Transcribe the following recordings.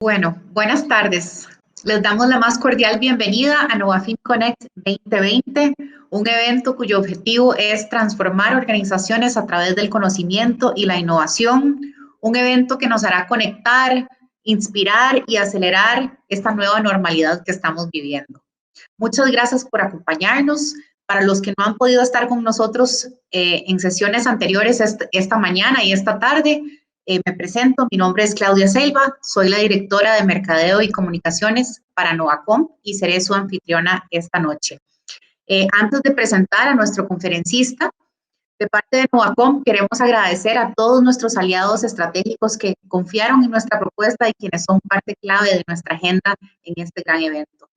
Bueno, buenas tardes. Les damos la más cordial bienvenida a Novafin Connect 2020, un evento cuyo objetivo es transformar organizaciones a través del conocimiento y la innovación, un evento que nos hará conectar, inspirar y acelerar esta nueva normalidad que estamos viviendo. Muchas gracias por acompañarnos. Para los que no han podido estar con nosotros en sesiones anteriores esta mañana y esta tarde, me presento, mi nombre es Claudia Selva, soy la directora de Mercadeo y Comunicaciones para Novacom y seré su anfitriona esta noche. Antes de presentar a nuestro conferencista, de parte de Novacom queremos agradecer a todos nuestros aliados estratégicos que confiaron en nuestra propuesta y quienes son parte clave de nuestra agenda en este gran evento.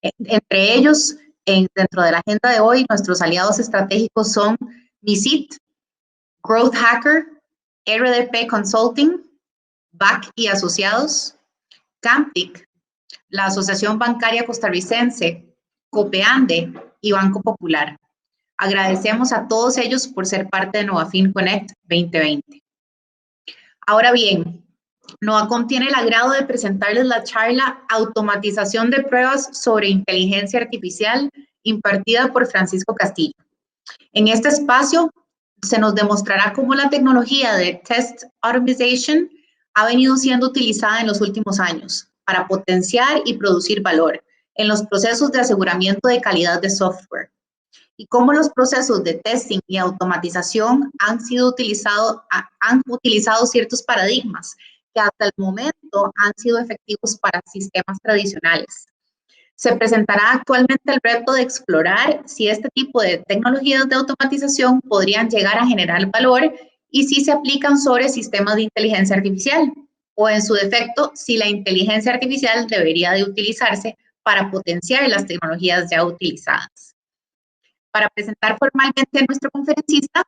Entre ellos, dentro de la agenda de hoy, nuestros aliados estratégicos son MISIT, Growth Hacker, RDP Consulting, BAC y Asociados, Campic, la Asociación Bancaria Costarricense, Copeande y Banco Popular. Agradecemos a todos ellos por ser parte de Novafin Connect 2020. Ahora bien, Novacom tiene el agrado de presentarles la charla Automatización de pruebas sobre inteligencia artificial impartida por Francisco Castillo. En este espacio se nos demostrará cómo la tecnología de Test Automation ha venido siendo utilizada en los últimos años para potenciar y producir valor en los procesos de aseguramiento de calidad de software y cómo los procesos de testing y automatización han utilizado ciertos paradigmas que hasta el momento han sido efectivos para sistemas tradicionales. Se presentará actualmente el reto de explorar si este tipo de tecnologías de automatización podrían llegar a generar valor y si se aplican sobre sistemas de inteligencia artificial o, en su defecto, si la inteligencia artificial debería de utilizarse para potenciar las tecnologías ya utilizadas. Para presentar formalmente a nuestro conferencista,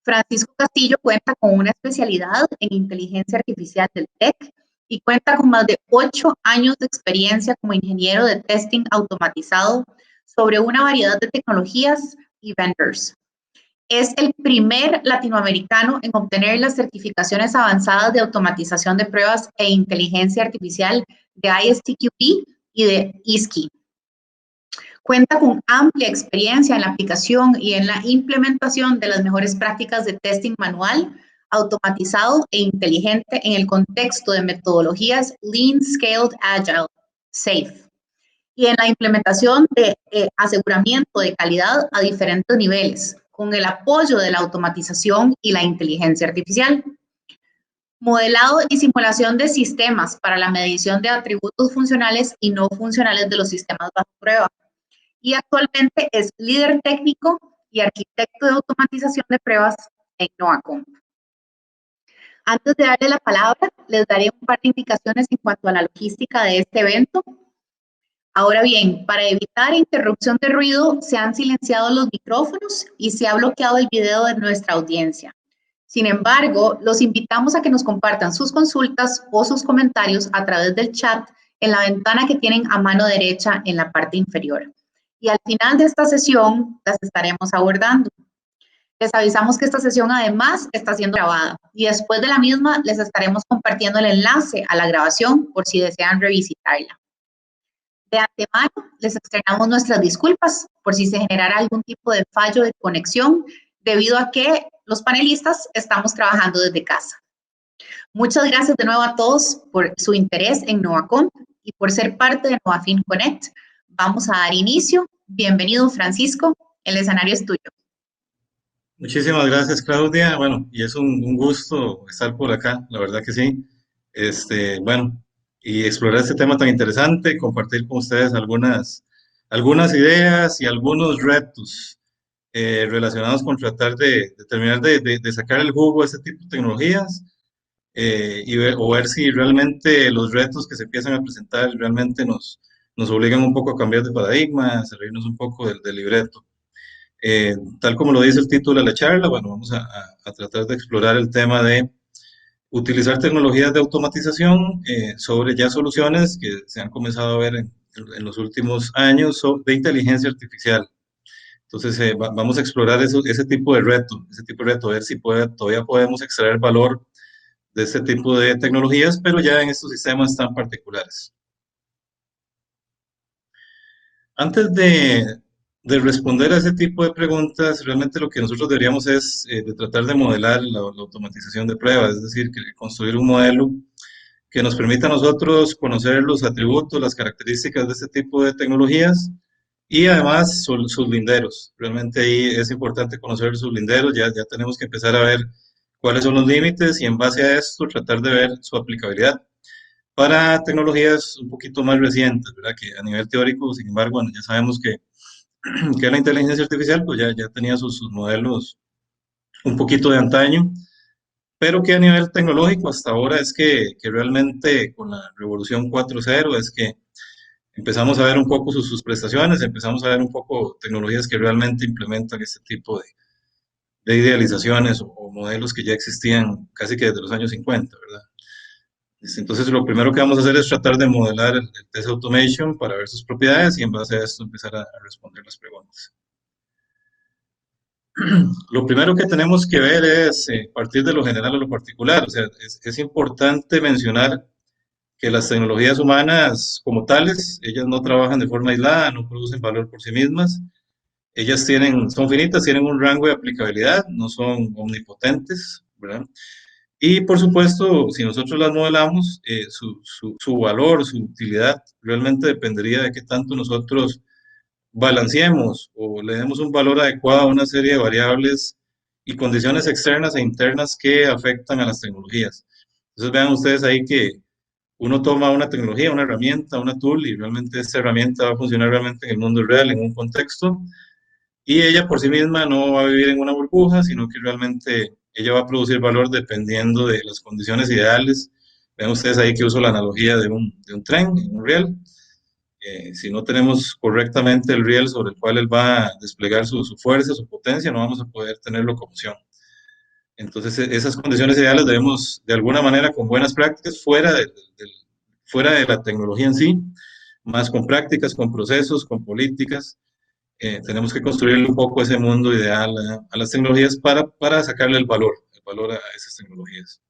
Francisco Castillo cuenta con una especialidad en inteligencia artificial del TEC y cuenta con más de 8 años de experiencia como ingeniero de testing automatizado sobre una variedad de tecnologías y vendors. Es el primer latinoamericano en obtener las certificaciones avanzadas de automatización de pruebas e inteligencia artificial de ISTQB y de ISKI. Cuenta con amplia experiencia en la aplicación y en la implementación de las mejores prácticas de testing manual, automatizado e inteligente en el contexto de metodologías Lean Scaled Agile, SAFe, y en la implementación de aseguramiento de calidad a diferentes niveles, con el apoyo de la automatización y la inteligencia artificial. Modelado y simulación de sistemas para la medición de atributos funcionales y no funcionales de los sistemas bajo prueba. Y actualmente es líder técnico y arquitecto de automatización de pruebas en Novacom. Antes de darle la palabra, les daré un par de indicaciones en cuanto a la logística de este evento. Ahora bien, para evitar interrupción de ruido, se han silenciado los micrófonos y se ha bloqueado el video de nuestra audiencia. Sin embargo, los invitamos a que nos compartan sus consultas o sus comentarios a través del chat en la ventana que tienen a mano derecha en la parte inferior. Y al final de esta sesión las estaremos abordando. Les avisamos que esta sesión además está siendo grabada y después de la misma les estaremos compartiendo el enlace a la grabación por si desean revisitarla. De antemano les externamos nuestras disculpas por si se generara algún tipo de fallo de conexión debido a que los panelistas estamos trabajando desde casa. Muchas gracias de nuevo a todos por su interés en Novacom y por ser parte de Novafin Connect. Vamos a dar inicio. Bienvenido, Francisco. El escenario es tuyo. Muchísimas gracias, Claudia. Bueno, y es un gusto estar por acá, la verdad que sí. Bueno, y explorar este tema tan interesante, compartir con ustedes algunas ideas y algunos retos relacionados con tratar de terminar de sacar el jugo a este tipo de tecnologías y ver si realmente los retos que se empiezan a presentar realmente nos obligan un poco a cambiar de paradigma, a salirnos un poco del libreto. Tal como lo dice el título de la charla, bueno, vamos a tratar de explorar el tema de utilizar tecnologías de automatización sobre ya soluciones que se han comenzado a ver en los últimos años de inteligencia artificial. Entonces, vamos a explorar ese tipo de reto, a ver si todavía podemos extraer valor de este tipo de tecnologías, pero ya en estos sistemas tan particulares. Antes de responder a ese tipo de preguntas, realmente lo que nosotros deberíamos es de tratar de modelar la automatización de pruebas, es decir, que construir un modelo que nos permita a nosotros conocer los atributos, las características de este tipo de tecnologías y además sus linderos. Realmente ahí es importante conocer sus linderos, ya tenemos que empezar a ver cuáles son los límites y en base a esto tratar de ver su aplicabilidad para tecnologías un poquito más recientes, ¿verdad? Que a nivel teórico, sin embargo, bueno, ya sabemos que la inteligencia artificial pues ya tenía sus modelos un poquito de antaño, pero que a nivel tecnológico hasta ahora es que realmente con la revolución 4.0 es que empezamos a ver un poco sus prestaciones, empezamos a ver un poco tecnologías que realmente implementan este tipo de idealizaciones o modelos que ya existían casi que desde los años 50, ¿verdad? Entonces, lo primero que vamos a hacer es tratar de modelar el test automation para ver sus propiedades y en base a esto empezar a responder las preguntas. Lo primero que tenemos que ver es partir de lo general a lo particular. O sea, es importante mencionar que las tecnologías humanas como tales, ellas no trabajan de forma aislada, no producen valor por sí mismas. Ellas son finitas, tienen un rango de aplicabilidad, no son omnipotentes, ¿verdad? Y por supuesto, si nosotros las modelamos, su valor, su utilidad, realmente dependería de qué tanto nosotros balanceemos o le demos un valor adecuado a una serie de variables y condiciones externas e internas que afectan a las tecnologías. Entonces vean ustedes ahí que uno toma una tecnología, una herramienta, una tool y realmente esta herramienta va a funcionar realmente en el mundo real, en un contexto, y ella por sí misma no va a vivir en una burbuja, sino que realmente ella va a producir valor dependiendo de las condiciones ideales. Vean ustedes ahí que uso la analogía de un tren, un riel. Si no tenemos correctamente el riel sobre el cual él va a desplegar su fuerza, su potencia, no vamos a poder tener locomoción. Entonces, esas condiciones ideales debemos, de alguna manera, con buenas prácticas, fuera de la tecnología en sí, más con prácticas, con procesos, con políticas, tenemos que construir un poco ese mundo ideal a las tecnologías para sacarle el valor a esas tecnologías.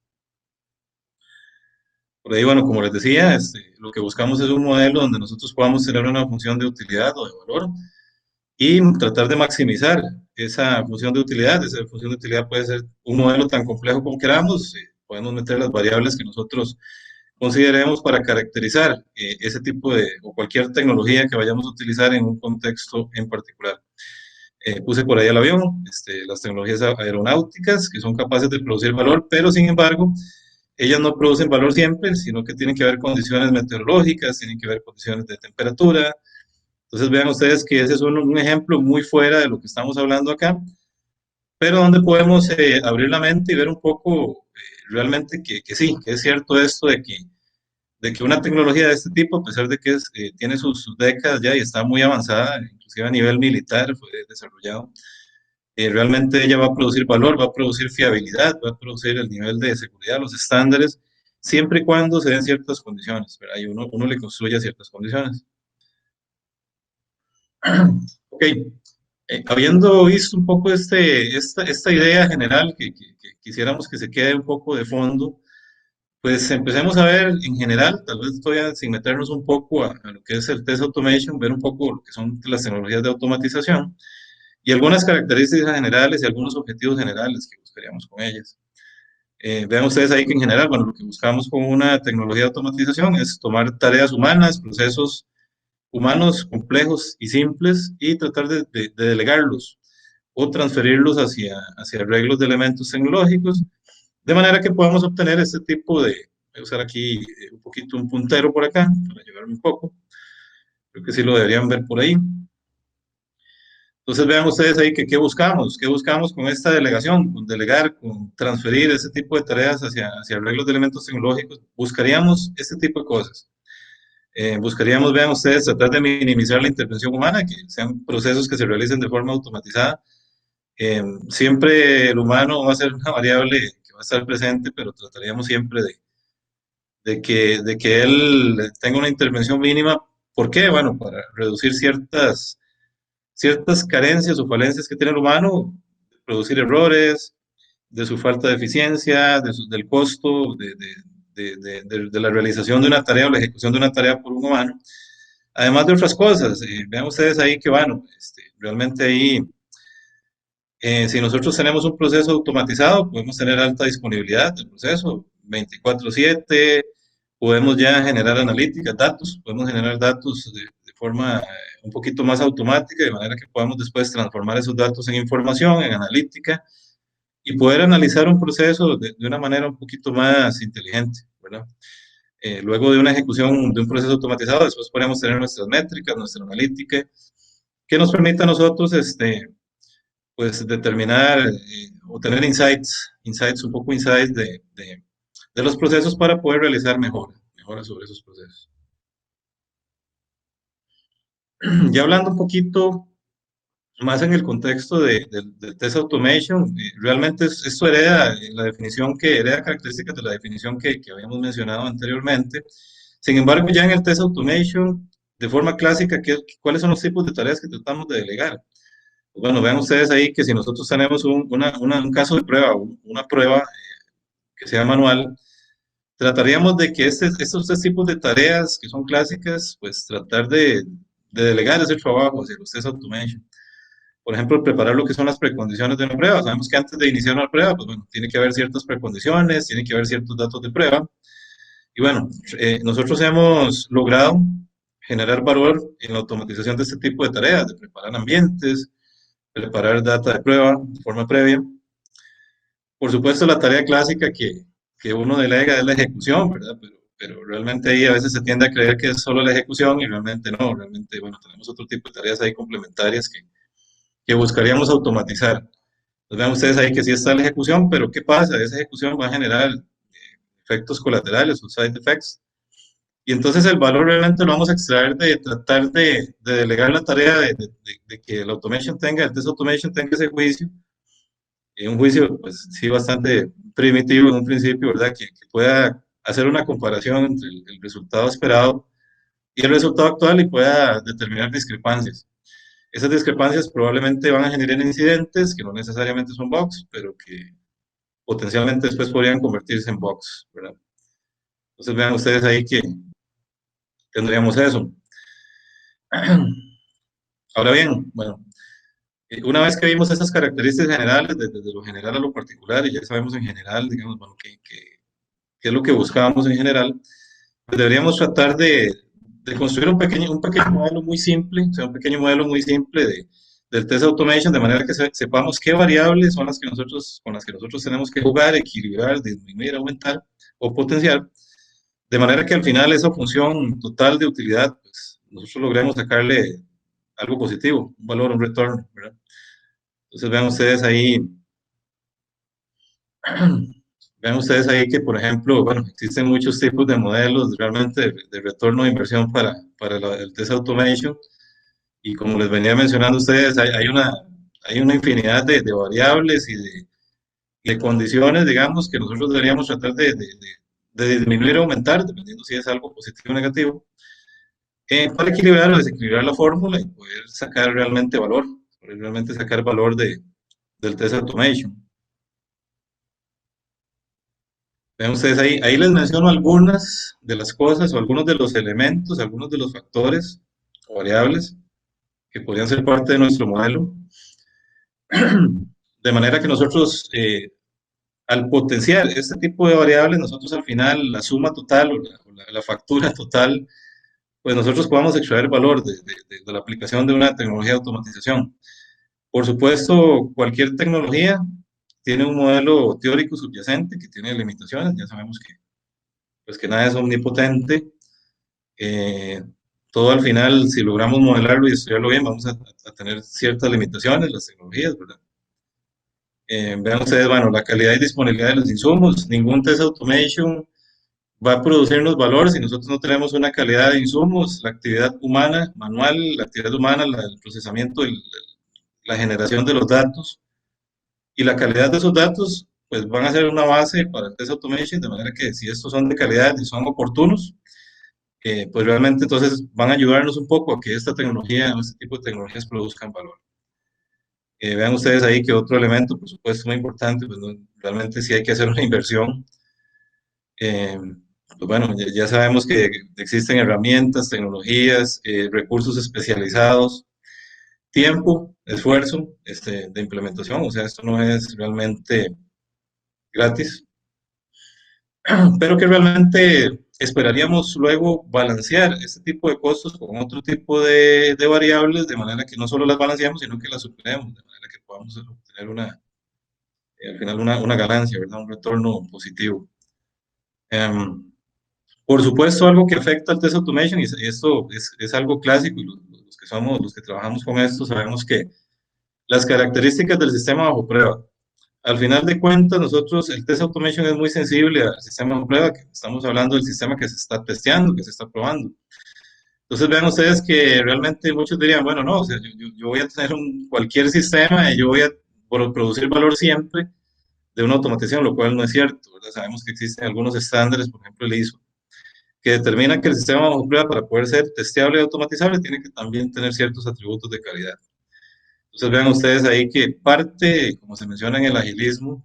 Por ahí, bueno, como les decía, lo que buscamos es un modelo donde nosotros podamos tener una función de utilidad o de valor y tratar de maximizar esa función de utilidad. Esa función de utilidad puede ser un modelo tan complejo como queramos, podemos meter las variables que nosotros consideremos para caracterizar ese tipo de o cualquier tecnología que vayamos a utilizar en un contexto en particular. Puse por ahí el avión, las tecnologías aeronáuticas que son capaces de producir valor, pero sin embargo, ellas no producen valor siempre, sino que tienen que haber condiciones meteorológicas, tienen que haber condiciones de temperatura. Entonces vean ustedes que ese es un ejemplo muy fuera de lo que estamos hablando acá, pero donde podemos abrir la mente y ver un poco realmente que sí, que es cierto esto de que una tecnología de este tipo, a pesar de que tiene sus décadas ya y está muy avanzada, inclusive a nivel militar fue desarrollado, realmente ella va a producir valor, va a producir fiabilidad, va a producir el nivel de seguridad, los estándares, siempre y cuando se den ciertas condiciones, ¿verdad? Y uno le construye ciertas condiciones. Ok, habiendo visto un poco esta idea general que quisiéramos que se quede un poco de fondo, pues empecemos a ver en general, tal vez todavía sin meternos un poco a lo que es el test automation, ver un poco lo que son las tecnologías de automatización y algunas características generales y algunos objetivos generales que buscaríamos con ellas. Vean ustedes ahí que en general, bueno, lo que buscamos con una tecnología de automatización es tomar tareas humanas, procesos humanos complejos y simples y tratar de delegarlos o transferirlos hacia arreglos de elementos tecnológicos, de manera que podamos obtener este tipo voy a usar aquí un poquito un puntero por acá, para ayudarme un poco, creo que sí lo deberían ver por ahí. Entonces vean ustedes ahí que qué buscamos con esta delegación, con delegar, con transferir ese tipo de tareas hacia arreglos de elementos tecnológicos, buscaríamos este tipo de cosas. Buscaríamos, vean ustedes, tratar de minimizar la intervención humana, que sean procesos que se realicen de forma automatizada. Siempre el humano va a ser una variable que va a estar presente, pero trataríamos siempre de que él tenga una intervención mínima. ¿Por qué? Bueno, para reducir ciertas carencias o falencias que tiene el humano, producir errores, de su falta de eficiencia, del costo, de la realización de una tarea o la ejecución de una tarea por un humano, además de otras cosas. Vean ustedes ahí que, bueno, realmente ahí, si nosotros tenemos un proceso automatizado, podemos tener alta disponibilidad del proceso, 24/7, podemos ya generar analíticas, datos, podemos generar datos de forma un poquito más automática, de manera que podamos después transformar esos datos en información, en analítica, y poder analizar un proceso de una manera un poquito más inteligente, ¿verdad? Luego de una ejecución de un proceso automatizado, después podemos tener nuestras métricas, nuestra analítica, que nos permita a nosotros, pues, determinar o tener insights, un poco insights de los procesos para poder realizar mejoras sobre esos procesos. Ya hablando un poquito más en el contexto del test automation, realmente esto hereda la definición hereda características de la definición que habíamos mencionado anteriormente. Sin embargo, ya en el test automation, de forma clásica, ¿cuáles son los tipos de tareas que tratamos de delegar? Pues bueno, vean ustedes ahí que si nosotros tenemos un caso de prueba, una prueba que sea manual, trataríamos de que estos tres tipos de tareas que son clásicas, pues tratar de delegar ese trabajo hacia los test automation. Por ejemplo, preparar lo que son las precondiciones de una prueba. Sabemos que antes de iniciar una prueba, pues bueno, tiene que haber ciertas precondiciones, tiene que haber ciertos datos de prueba. Y bueno, nosotros hemos logrado generar valor en la automatización de este tipo de tareas, de preparar ambientes, preparar data de prueba de forma previa. Por supuesto, la tarea clásica que uno delega es la ejecución, ¿verdad? Pero realmente ahí a veces se tiende a creer que es solo la ejecución y realmente no. Realmente, bueno, tenemos otro tipo de tareas ahí complementarias que buscaríamos automatizar. Pues vean ustedes ahí que sí está la ejecución, pero ¿qué pasa? Esa ejecución va a generar efectos colaterales o side effects. Y entonces el valor realmente lo vamos a extraer de tratar de delegar la tarea de que el automation tenga, el test automation tenga ese juicio. Un juicio, pues sí, bastante primitivo en un principio, ¿verdad? Que pueda hacer una comparación entre el resultado esperado y el resultado actual y pueda determinar discrepancias. Esas discrepancias probablemente van a generar incidentes que no necesariamente son bugs, pero que potencialmente después podrían convertirse en bugs, ¿verdad? Entonces vean ustedes ahí que tendríamos eso. Ahora bien, bueno, una vez que vimos esas características generales, desde lo general a lo particular, y ya sabemos en general, digamos, bueno, qué es lo que buscábamos en general, pues deberíamos tratar de construir un pequeño modelo muy simple, o sea, un pequeño modelo muy simple del test automation, de manera que sepamos qué variables son las que con las que nosotros tenemos que jugar, equilibrar, disminuir, aumentar o potenciar, de manera que al final esa función total de utilidad, pues nosotros logremos sacarle algo positivo, un valor, un retorno, ¿verdad? Entonces vean ustedes ahí que, por ejemplo, bueno, existen muchos tipos de modelos realmente de retorno de inversión para el test automation, y como les venía mencionando a ustedes, hay una infinidad de variables y de condiciones, digamos, que nosotros deberíamos tratar de disminuir o aumentar, dependiendo si es algo positivo o negativo, para equilibrar o desequilibrar la fórmula y poder sacar realmente valor, poder realmente sacar valor del test automation. Vean ustedes ahí les menciono algunas de las cosas o algunos de los elementos, algunos de los factores o variables que podrían ser parte de nuestro modelo, de manera que nosotros, al potenciar este tipo de variables, nosotros al final la suma total o la factura total, pues nosotros podamos extraer valor de la aplicación de una tecnología de automatización. Por supuesto, cualquier tecnología tiene un modelo teórico subyacente que tiene limitaciones, ya sabemos pues que nada es omnipotente. Todo al final, si logramos modelarlo y estudiarlo bien, vamos a tener ciertas limitaciones, las tecnologías, ¿verdad? Vean ustedes, bueno, la calidad y disponibilidad de los insumos. Ningún test automation va a producirnos valor si nosotros no tenemos una calidad de insumos. La actividad humana, manual, la actividad humana, el procesamiento, la generación de los datos y la calidad de esos datos, pues van a ser una base para el test automation, de manera que si estos son de calidad y son oportunos, pues realmente entonces van a ayudarnos un poco a que esta tecnología, este tipo de tecnologías produzcan valor. Vean ustedes ahí que otro elemento, por supuesto, muy importante, pues realmente sí hay que hacer una inversión. Eh, pues bueno, ya sabemos que existen herramientas, tecnologías, recursos especializados, tiempo, esfuerzo de implementación, o sea, esto no es realmente gratis, pero que realmente esperaríamos luego balancear este tipo de costos con otro tipo de variables, de manera que no solo las balanceamos, sino que las superemos, de manera que podamos obtener al final una ganancia, ¿verdad? Un retorno positivo. Em, por supuesto, algo que afecta al test automation, y esto es algo clásico, y los que somos, los que trabajamos con esto, sabemos que las características del sistema bajo prueba. Al final de cuentas, nosotros, el test automation es muy sensible al sistema bajo prueba, que estamos hablando del sistema que se está testeando, que se está probando. Entonces, vean ustedes que realmente muchos dirían, bueno, no, o sea, yo voy a tener cualquier sistema y yo voy a producir valor siempre de una automatización, lo cual no es cierto, ¿verdad? Sabemos que existen algunos estándares, por ejemplo el ISO, que determina que el sistema bajo prueba, para poder ser testeable y automatizable, tiene que también tener ciertos atributos de calidad. Entonces vean ustedes ahí que parte, como se menciona en el agilismo,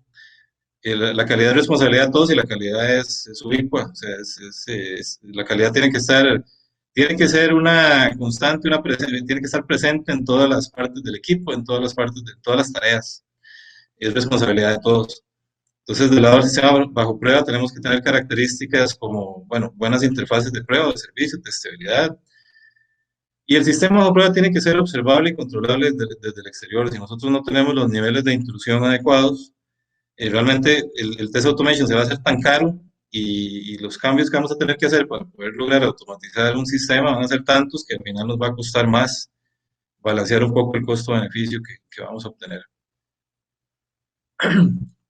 la calidad es responsabilidad de todos y la calidad es ubicua, o sea, la calidad tiene que ser una constante, tiene que estar presente en todas las partes del equipo, en todas las partes de todas las tareas, es responsabilidad de todos. Entonces, del lado del sistema bajo prueba tenemos que tener características como, bueno, buenas interfaces de prueba, de servicio, de estabilidad. Y el sistema bajo prueba tiene que ser observable y controlable desde el exterior. Si nosotros no tenemos los niveles de intrusión adecuados, realmente el test automation se va a hacer tan caro y los cambios que vamos a tener que hacer para poder lograr automatizar un sistema van a ser tantos que al final nos va a costar más balancear un poco el costo-beneficio que vamos a obtener.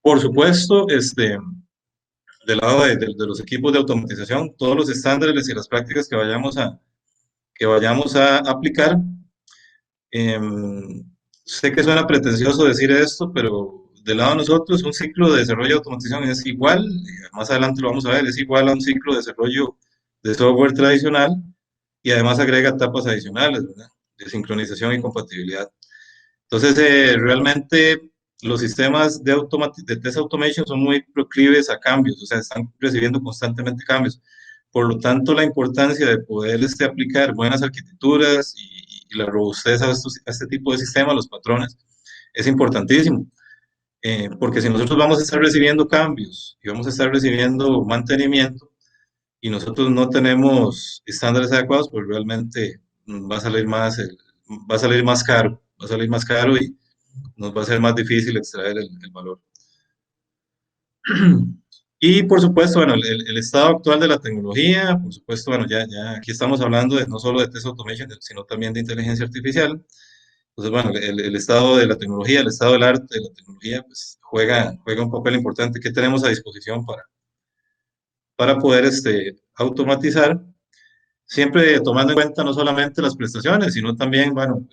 Por supuesto, del lado de los equipos de automatización, todos los estándares y las prácticas que vayamos a aplicar. Sé que suena pretencioso decir esto, pero del lado de nosotros, un ciclo de desarrollo de automatización es igual, más adelante lo vamos a ver, es igual a un ciclo de desarrollo de software tradicional y además agrega etapas adicionales, ¿verdad? De sincronización y compatibilidad. Entonces, realmente los sistemas de test automation son muy proclives a cambios, o sea, están recibiendo constantemente cambios. Por lo tanto, la importancia de poder aplicar buenas arquitecturas y la robustez a este tipo de sistemas, los patrones, es importantísimo. Porque si nosotros vamos a estar recibiendo cambios y vamos a estar recibiendo mantenimiento y nosotros no tenemos estándares adecuados, pues realmente va a salir va a salir más caro, va a salir más caro y nos va a ser más difícil extraer el valor. Y por supuesto, bueno, el estado actual de la tecnología, por supuesto, bueno, ya aquí estamos hablando no solo de test automation, sino también de inteligencia artificial. Entonces, bueno, el estado de la tecnología, el estado del arte de la tecnología, pues juega un papel importante que tenemos a disposición para poder automatizar, siempre tomando en cuenta no solamente las prestaciones, sino también, bueno,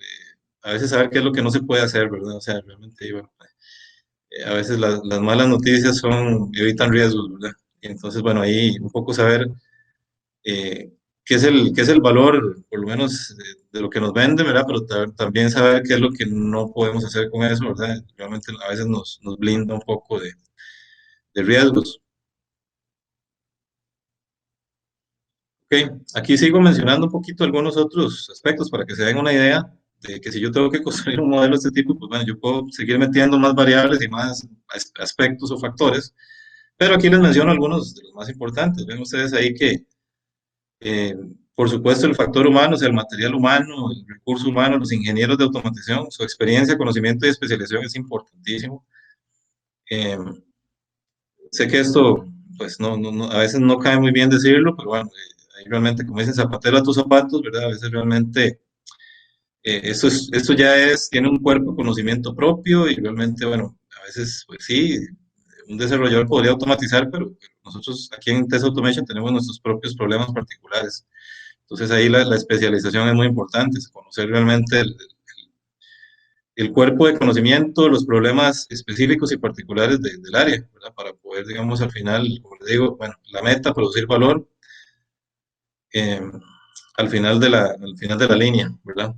a veces saber qué es lo que no se puede hacer, ¿verdad? O sea, realmente, bueno, a veces las malas noticias evitan riesgos, ¿verdad? Y entonces, bueno, ahí un poco saber qué es el valor, por lo menos, de lo que nos venden, ¿verdad? Pero también saber qué es lo que no podemos hacer con eso, ¿verdad? Realmente a veces nos blinda un poco de riesgos. Ok, aquí sigo mencionando un poquito algunos otros aspectos para que se den una idea de que si yo tengo que construir un modelo de este tipo, pues bueno, yo puedo seguir metiendo más variables y más aspectos o factores, pero aquí les menciono algunos de los más importantes. Ven ustedes ahí que, eh, por supuesto, el factor humano, o sea, el material humano, el recurso humano, los ingenieros de automatización, su experiencia, conocimiento y especialización es importantísimo. Eh, Sé que esto, pues, a veces no cae muy bien decirlo, pero bueno, ahí realmente, como dicen, zapatero a tus zapatos, ¿verdad? A veces realmente esto ya tiene un cuerpo de conocimiento propio y realmente, bueno, a veces, pues sí, un desarrollador podría automatizar, pero nosotros aquí en Test Automation tenemos nuestros propios problemas particulares. Entonces ahí la especialización es muy importante, es conocer realmente el cuerpo de conocimiento, los problemas específicos y particulares del área, ¿verdad? Para poder, digamos, al final, como les digo, bueno, la meta, producir valor eh, al final de la línea, ¿verdad?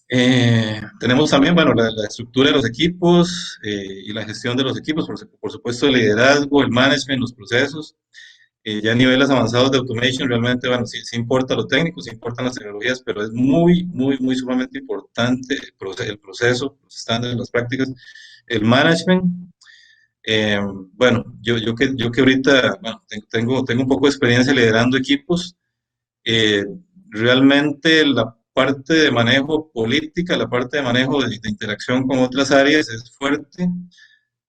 Tenemos también, bueno, la estructura de los equipos y la gestión de los equipos, por supuesto el liderazgo, el management, los procesos. Ya a niveles avanzados de automation, realmente, bueno, sí, sí importa lo técnico, sí importan las tecnologías, pero es muy, muy, muy sumamente importante el proceso, los estándares, las prácticas, el management. Eh, bueno, yo que ahorita, bueno, tengo un poco de experiencia liderando equipos. eh, Realmente la parte de manejo política, la parte de manejo de interacción con otras áreas es fuerte.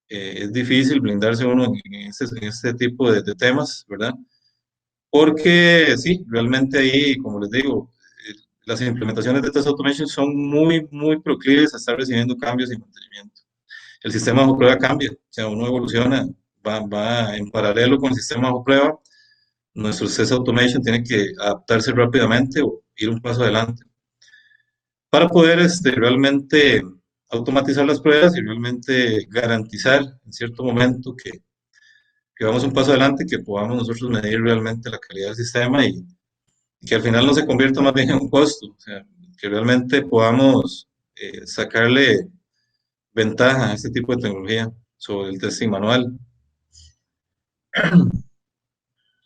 Es difícil blindarse uno en este tipo de temas, ¿verdad? Porque sí, realmente ahí, como les digo, las implementaciones de test automation son muy, muy proclives a estar recibiendo cambios y mantenimiento. El sistema bajo prueba cambia, o sea, uno evoluciona, va en paralelo con el sistema bajo prueba. Nuestro test automation tiene que adaptarse rápidamente o ir un paso adelante para poder realmente automatizar las pruebas y realmente garantizar en cierto momento que vamos un paso adelante, que podamos nosotros medir realmente la calidad del sistema y que al final no se convierta más bien en un costo, o sea, que realmente podamos sacarle ventaja a este tipo de tecnología sobre el testing manual.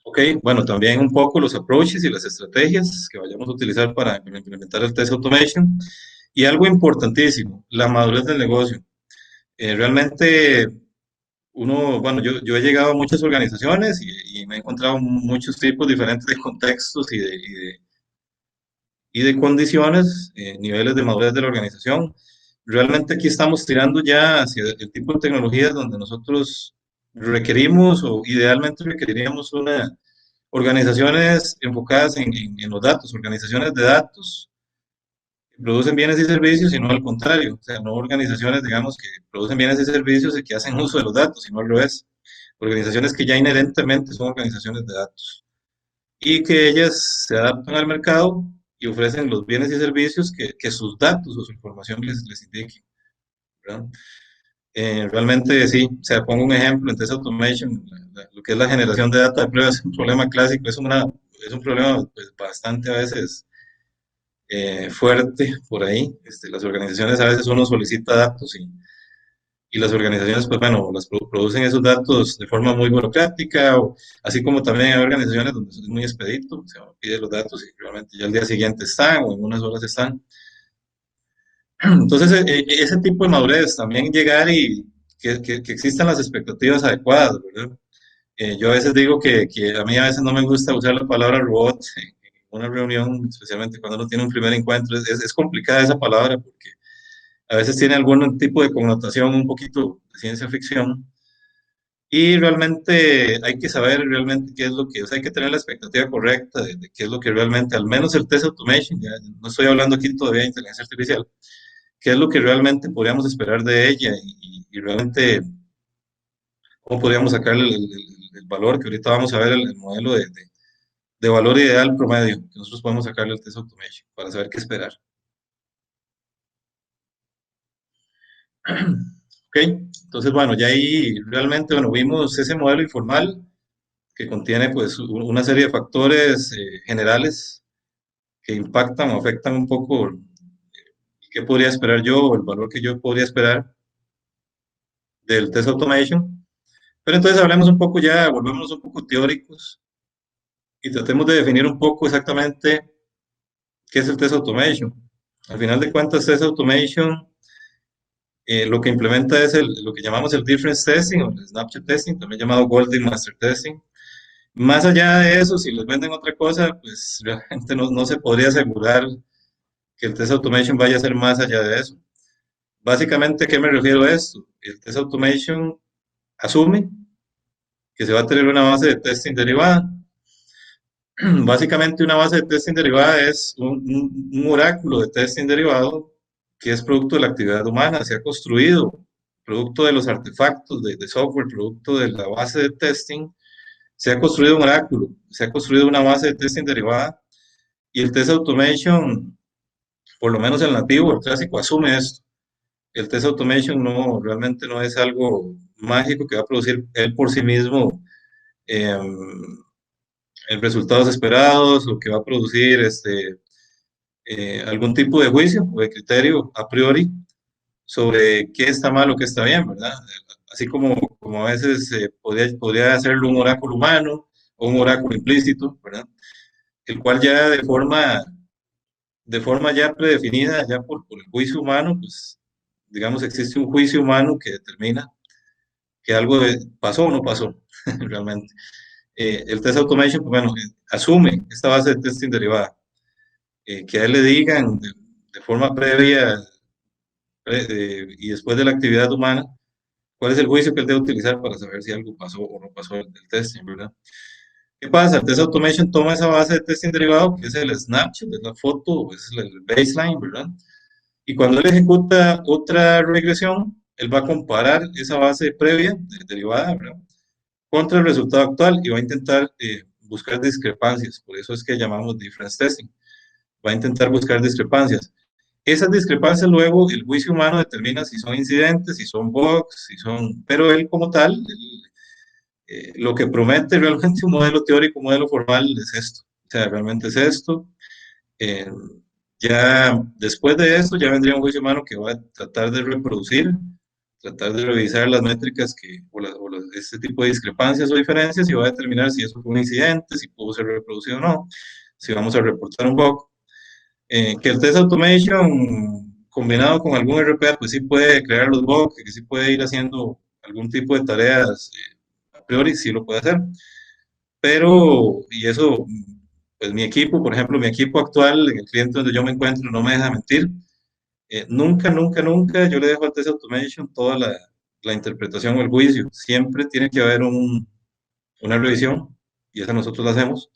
Ok, bueno, también un poco los approaches y las estrategias que vayamos a utilizar para implementar el test automation. Y algo importantísimo, la madurez del negocio. Realmente uno, bueno, yo he llegado a muchas organizaciones y me he encontrado muchos tipos diferentes de contextos y de condiciones, niveles de madurez de la organización. Realmente aquí estamos tirando ya hacia el tipo de tecnologías donde nosotros requerimos o idealmente requeriríamos organizaciones enfocadas en los datos, organizaciones de datos que producen bienes y servicios y no al contrario, o sea, no organizaciones, digamos, que producen bienes y servicios y que hacen uso de los datos, sino al revés. Organizaciones que ya inherentemente son organizaciones de datos y que ellas se adaptan al mercado y ofrecen los bienes y servicios que sus datos o su información les indiquen, ¿verdad? Realmente sí, o sea, pongo un ejemplo en Test Automation, lo que es la generación de data de pruebas es un problema clásico, es un problema pues, bastante a veces fuerte por ahí. Las organizaciones a veces uno solicita datos y las organizaciones, pues bueno, producen esos datos de forma muy burocrática, así como también hay organizaciones donde es muy expedito, o sea, uno pide los datos y realmente ya al día siguiente están o en unas horas están. Entonces, ese tipo de madurez, también llegar y que existan las expectativas adecuadas, ¿verdad? Yo a veces digo que a mí a veces no me gusta usar la palabra robot en una reunión, especialmente cuando uno tiene un primer encuentro. Es complicada esa palabra porque a veces tiene algún tipo de connotación un poquito de ciencia ficción. Y realmente hay que saber realmente qué es lo que, o sea, hay que tener la expectativa correcta de qué es lo que realmente, al menos el test automation, ya no estoy hablando aquí todavía de inteligencia artificial, qué es lo que realmente podríamos esperar de ella y realmente cómo podríamos sacar el valor, que ahorita vamos a ver el modelo de valor ideal promedio que nosotros podemos sacarle al test automation para saber qué esperar. Ok, entonces bueno, ya ahí realmente, bueno, vimos ese modelo informal que contiene pues una serie de factores generales que impactan o afectan un poco qué podría esperar yo o el valor que yo podría esperar del test automation. Pero entonces hablemos un poco ya, volvemos un poco teóricos y tratemos de definir un poco exactamente qué es el test automation. Al final de cuentas, test automation lo que implementa es lo que llamamos el difference testing o el snapshot testing, también llamado Golden Master Testing. Más allá de eso, si les venden otra cosa, pues realmente no se podría asegurar que el test automation vaya a ser más allá de eso. Básicamente, ¿a qué me refiero a esto? El test automation asume que se va a tener una base de testing derivada. Básicamente, una base de testing derivada es un oráculo de testing derivado que es producto de la actividad humana, se ha construido, producto de los artefactos de software, producto de la base de testing, se ha construido un oráculo, se ha construido una base de testing derivada y el test automation, por lo menos el nativo, el clásico, asume esto. El test automation realmente no es algo mágico que va a producir él por sí mismo resultados esperados o que va a producir algún tipo de juicio o de criterio a priori sobre qué está mal o qué está bien, ¿verdad? Así como a veces podría hacerlo un oráculo humano o un oráculo implícito, ¿verdad? El cual ya de forma ya predefinida, ya por el juicio humano, pues digamos existe un juicio humano que determina que algo pasó o no pasó realmente. El test automation, pues, bueno, asume esta base de testing derivada, que a él le digan de forma previa y después de la actividad humana, cuál es el juicio que él debe utilizar para saber si algo pasó o no pasó el testing, ¿verdad? ¿Qué pasa? El test automation toma esa base de testing derivado, que es el snapshot, es la foto, es el baseline, ¿verdad? Y cuando él ejecuta otra regresión, él va a comparar esa base previa, derivada, ¿verdad?, contra el resultado actual y va a intentar buscar discrepancias. Por eso es que llamamos difference testing. Va a intentar buscar discrepancias. Esas discrepancias luego el juicio humano determina si son incidentes, si son bugs, si son... Pero él como tal, lo que promete realmente un modelo teórico, un modelo formal es esto. O sea, realmente es esto. Eh, ya después de esto ya vendría un juicio humano que va a tratar de reproducir, tratar de revisar las métricas este tipo de discrepancias o diferencias y va a determinar si eso fue un incidente, si pudo ser reproducido o no, si vamos a reportar un bug. Que el test automation combinado con algún RPA, pues sí puede crear los bugs, que sí puede ir haciendo algún tipo de tareas, a priori sí lo puede hacer, pero, y eso, pues mi equipo, por ejemplo, mi equipo actual, en el cliente donde yo me encuentro, no me deja mentir. Nunca, nunca, nunca yo le dejo al test automation toda la interpretación o el juicio. Siempre tiene que haber una revisión, y esa nosotros la hacemos,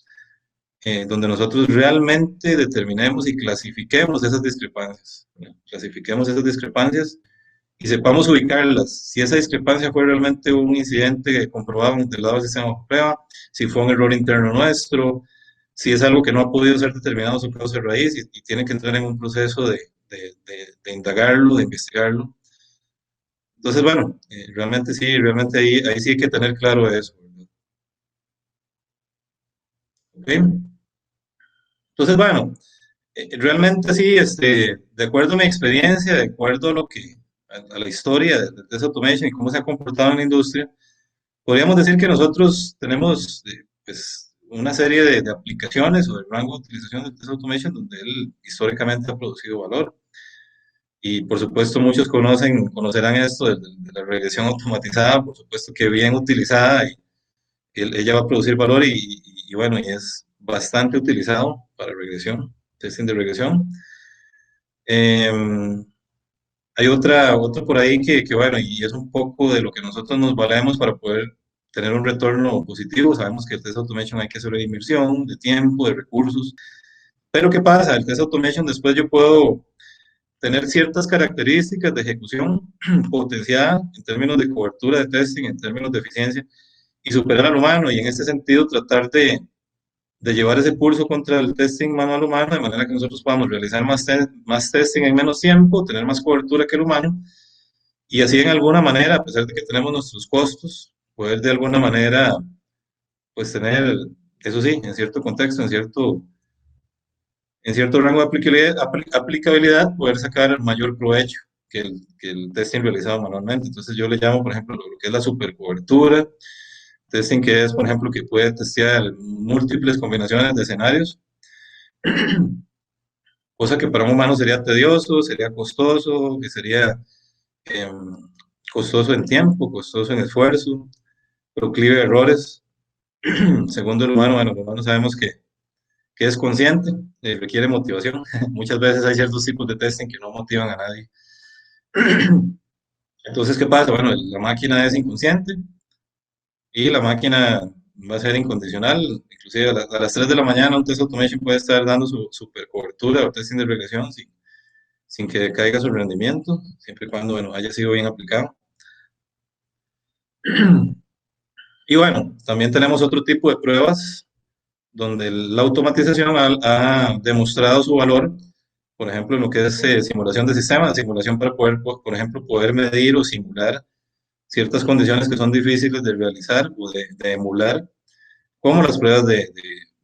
donde nosotros realmente determinemos y clasifiquemos esas discrepancias. ¿No? Clasifiquemos esas discrepancias y sepamos ubicarlas. Si esa discrepancia fue realmente un incidente comprobado del lado del sistema de prueba, si fue un error interno nuestro, si es algo que no ha podido ser determinado su causa de raíz y tiene que entrar en un proceso de indagarlo, de investigarlo. Entonces, bueno, realmente ahí sí hay que tener claro eso. ¿Okay? Entonces, bueno, realmente sí, de acuerdo a mi experiencia, de acuerdo a a la historia de Test Automation y cómo se ha comportado en la industria, podríamos decir que nosotros tenemos pues, una serie de aplicaciones o de rango de utilización de Test Automation donde él históricamente ha producido valor. Y por supuesto muchos conocerán esto de la regresión automatizada, por supuesto que bien utilizada, y ella va a producir valor y bueno, y es bastante utilizado para regresión, testing de regresión. Eh, Hay otra por ahí que, bueno, y es un poco de lo que nosotros nos valemos para poder tener un retorno positivo. Sabemos que el test automation hay que hacer una inversión de tiempo, de recursos, pero ¿qué pasa? El test automation después yo puedo tener ciertas características de ejecución potenciada en términos de cobertura de testing, en términos de eficiencia, y superar al humano, y en este sentido tratar de llevar ese pulso contra el testing manual humano, de manera que nosotros podamos realizar más testing en menos tiempo, tener más cobertura que el humano, y así en alguna manera, a pesar de que tenemos nuestros costos, poder de alguna manera, pues tener, eso sí, en cierto contexto, en cierto rango de aplicabilidad, poder sacar mayor provecho que el testing realizado manualmente. Entonces yo le llamo, por ejemplo, lo que es la supercobertura, testing que es, por ejemplo, que puede testear múltiples combinaciones de escenarios, cosa que para un humano sería tedioso, sería costoso, que sería eh, costoso en tiempo, costoso en esfuerzo, proclive a errores. Segundo el humano, bueno, el humano sabemos que es consciente, requiere motivación. Muchas veces hay ciertos tipos de testing que no motivan a nadie. Entonces, ¿qué pasa? Bueno, la máquina es inconsciente y la máquina va a ser incondicional. Inclusive a las 3 de la mañana un test automation puede estar dando su super cobertura o testing de regresión sin que decaiga su rendimiento, siempre y cuando bueno, haya sido bien aplicado. Y bueno, también tenemos otro tipo de pruebas donde la automatización ha demostrado su valor, por ejemplo, en lo que es simulación de sistemas, simulación para poder, por ejemplo, poder medir o simular ciertas condiciones que son difíciles de realizar o de emular, como las pruebas de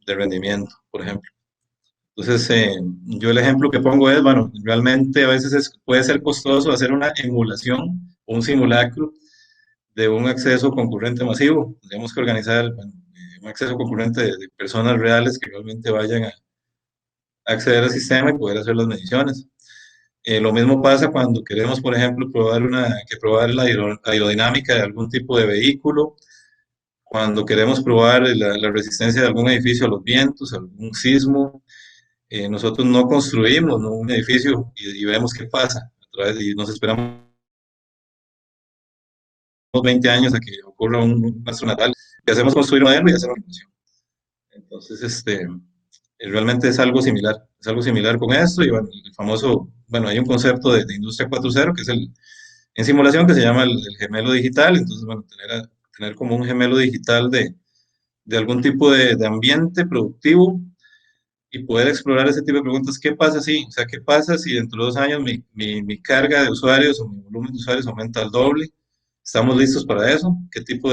rendimiento, por ejemplo. Entonces, yo el ejemplo que pongo es, bueno, realmente a veces puede ser costoso hacer una emulación o un simulacro de un acceso concurrente masivo. Tenemos que organizar, bueno, un acceso concurrente de personas reales que realmente vayan a acceder al sistema y poder hacer las mediciones. Lo mismo pasa cuando queremos, por ejemplo, probar la aerodinámica de algún tipo de vehículo, cuando queremos probar la resistencia de algún edificio a los vientos, a algún sismo. Nosotros no construimos, ¿no?, un edificio y vemos qué pasa y nos esperamos 20 años a que ocurra un caso natal. Y hacemos construir un modelo y hacer una simulación. Entonces, realmente es algo similar con esto, y bueno, el famoso, bueno, hay un concepto de Industria 4.0 que es en simulación, que se llama el gemelo digital. Entonces, bueno, tener como un gemelo digital de algún tipo de ambiente productivo y poder explorar ese tipo de preguntas. ¿Qué pasa si, o sea, qué pasa si dentro de 2 años mi carga de usuarios o mi volumen de usuarios aumenta al doble? ¿Estamos listos para eso? ¿Qué tipo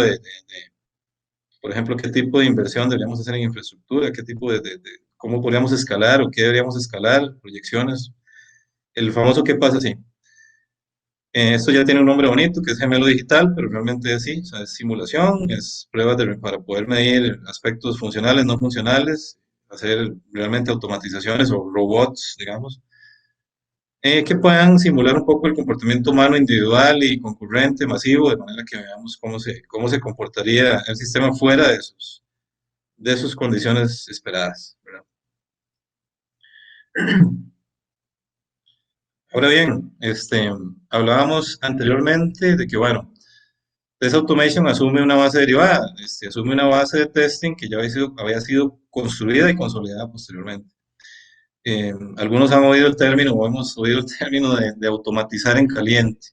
por ejemplo, qué tipo de inversión deberíamos hacer en infraestructura? ¿Qué tipo cómo podríamos escalar o qué deberíamos escalar? Proyecciones. El famoso ¿qué pasa si? Esto ya tiene un nombre bonito, que es gemelo digital, pero realmente es sí, o sea, es simulación, es pruebas para poder medir aspectos funcionales, no funcionales, hacer realmente automatizaciones o robots, digamos, que puedan simular un poco el comportamiento humano individual y concurrente, masivo, de manera que veamos cómo se comportaría el sistema fuera de sus condiciones esperadas, ¿verdad? Ahora bien, hablábamos anteriormente de que, bueno, Test Automation asume una base derivada, asume una base de testing que ya había sido construida y consolidada posteriormente. Algunos han oído el término, o hemos oído el término de automatizar en caliente.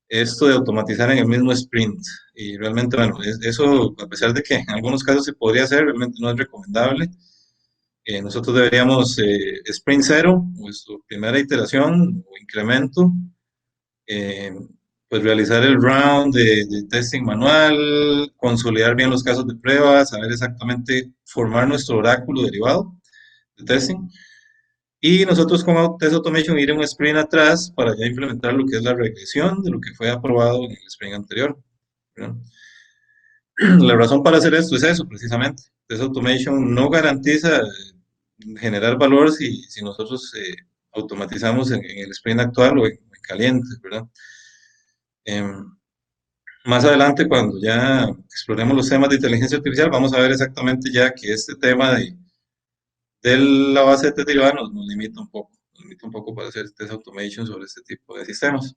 Esto de automatizar en el mismo sprint. Y realmente, bueno, eso, a pesar de que en algunos casos se podría hacer, realmente no es recomendable. Nosotros deberíamos, sprint cero, nuestra primera iteración o incremento, eh, pues realizar el round de testing manual, consolidar bien los casos de prueba, saber exactamente, formar nuestro oráculo derivado de testing. Y nosotros con Test Automation ir un sprint atrás para ya implementar lo que es la regresión de lo que fue aprobado en el sprint anterior, ¿verdad? La razón para hacer esto es eso, precisamente. Test Automation no garantiza generar valor si nosotros automatizamos en el sprint actual o en caliente, ¿verdad? Em, Más adelante, cuando ya exploremos los temas de inteligencia artificial, vamos a ver exactamente ya que este tema de la base de test derivada nos limita un poco para hacer test automation sobre este tipo de sistemas.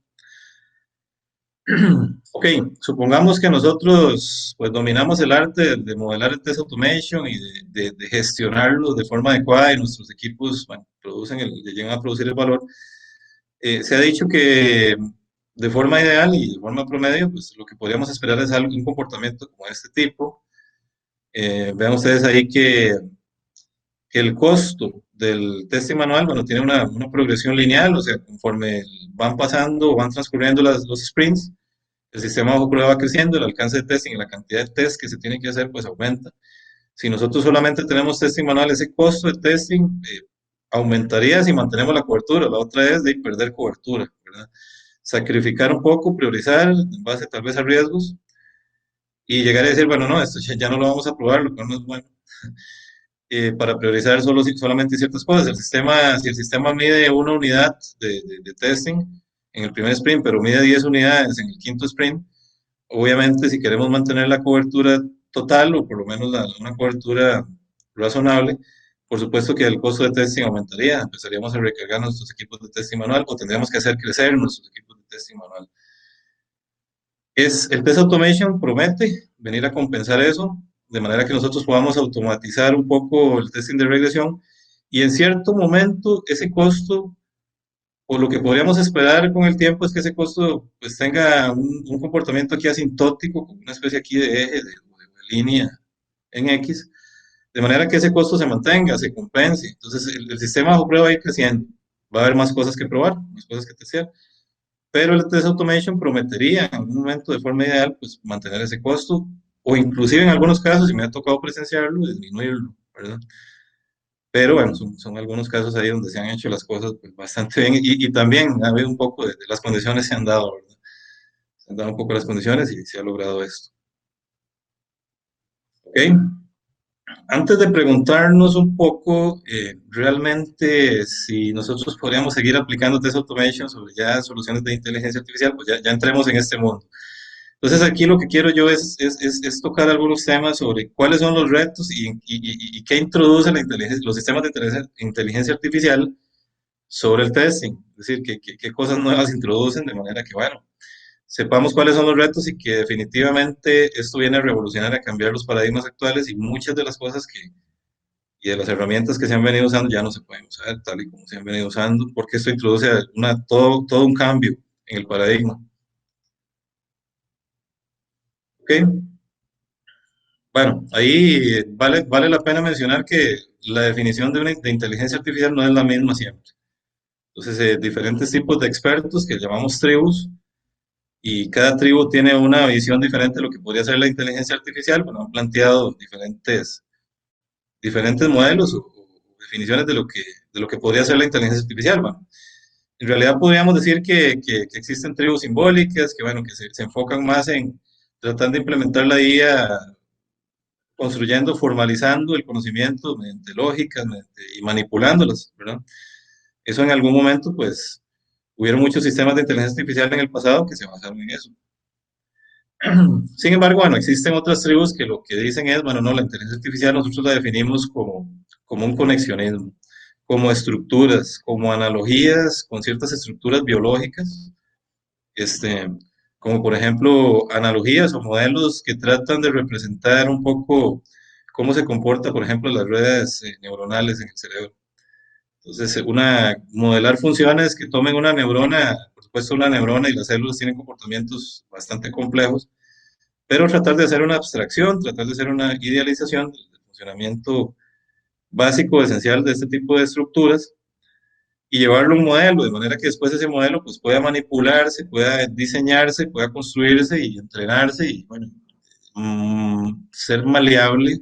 Ok, supongamos que nosotros pues dominamos el arte de modelar el test automation y de gestionarlo de forma adecuada, y nuestros equipos, bueno, llegan a producir el valor. Se ha dicho que de forma ideal y de forma promedio, pues lo que podríamos esperar es un comportamiento como este tipo. Vean ustedes ahí que el costo del testing manual, bueno, tiene una progresión lineal, o sea, conforme van pasando o van transcurriendo los sprints, el sistema bajo prueba va creciendo, el alcance de testing y la cantidad de test que se tienen que hacer, pues aumenta. Si nosotros solamente tenemos testing manual, ese costo de testing aumentaría si mantenemos la cobertura. La otra es de perder cobertura, ¿verdad? Sacrificar un poco, priorizar en base tal vez a riesgos y llegar a decir, bueno, no, esto ya no lo vamos a probar, lo cual no es bueno. Para priorizar solamente ciertas cosas. Si el sistema mide una unidad de testing en el primer sprint, pero mide 10 unidades en el quinto sprint, obviamente si queremos mantener la cobertura total, o por lo menos una cobertura razonable, por supuesto que el costo de testing aumentaría. Empezaríamos a recargar nuestros equipos de testing manual, o tendríamos que hacer crecer nuestros equipos de testing manual. El Test Automation promete venir a compensar eso, de manera que nosotros podamos automatizar un poco el testing de regresión, y en cierto momento ese costo, o lo que podríamos esperar con el tiempo, es que ese costo pues tenga un comportamiento aquí asintótico, como una especie aquí de eje, de línea en X, de manera que ese costo se mantenga, se compense. Entonces el sistema bajo prueba va a ir creciendo, va a haber más cosas que probar, más cosas que testear, pero el Test Automation prometería en algún momento de forma ideal pues mantener ese costo, o inclusive en algunos casos, si me ha tocado presenciarlo, disminuirlo, ¿verdad? pero bueno, son algunos casos ahí donde se han hecho las cosas pues, bastante bien y también ha habido un poco de las condiciones se han dado, ¿verdad? Se han dado un poco las condiciones y se ha logrado esto. ¿Ok? Antes de preguntarnos un poco realmente si nosotros podríamos seguir aplicando Test Automation sobre ya soluciones de inteligencia artificial, pues ya entremos en este mundo. Entonces aquí lo que quiero yo es tocar algunos temas sobre cuáles son los retos y qué introduce la inteligencia, los sistemas de inteligencia artificial sobre el testing, es decir, qué cosas nuevas introducen de manera que, bueno, sepamos cuáles son los retos y que definitivamente esto viene a revolucionar, a cambiar los paradigmas actuales y muchas de las cosas y de las herramientas que se han venido usando ya no se pueden usar tal y como se han venido usando, porque esto introduce todo un cambio en el paradigma. ¿Ok? Bueno, ahí vale la pena mencionar que la definición de inteligencia artificial no es la misma siempre. Entonces, diferentes tipos de expertos que llamamos tribus, y cada tribu tiene una visión diferente de lo que podría ser la inteligencia artificial. Bueno, han planteado diferentes modelos o definiciones de lo que podría ser la inteligencia artificial. Bueno, en realidad podríamos decir que existen tribus simbólicas que, bueno, que se enfocan más en tratar de implementar la IA construyendo, formalizando el conocimiento mediante lógicas y manipulándolas, ¿verdad? Eso en algún momento, pues, hubieron muchos sistemas de inteligencia artificial en el pasado que se basaron en eso. Sin embargo, bueno, existen otras tribus que lo que dicen es, bueno, no, la inteligencia artificial nosotros la definimos como un conexionismo, como estructuras, como analogías con ciertas estructuras biológicas, este, como por ejemplo analogías o modelos que tratan de representar un poco cómo se comporta, por ejemplo, las redes neuronales en el cerebro. Entonces, modelar funciones que tomen una neurona, por supuesto una neurona y las células tienen comportamientos bastante complejos, pero tratar de hacer una abstracción, tratar de hacer una idealización del funcionamiento básico, esencial de este tipo de estructuras y llevarlo a un modelo, de manera que después ese modelo pues, pueda manipularse, pueda diseñarse, pueda construirse y entrenarse y bueno, ser maleable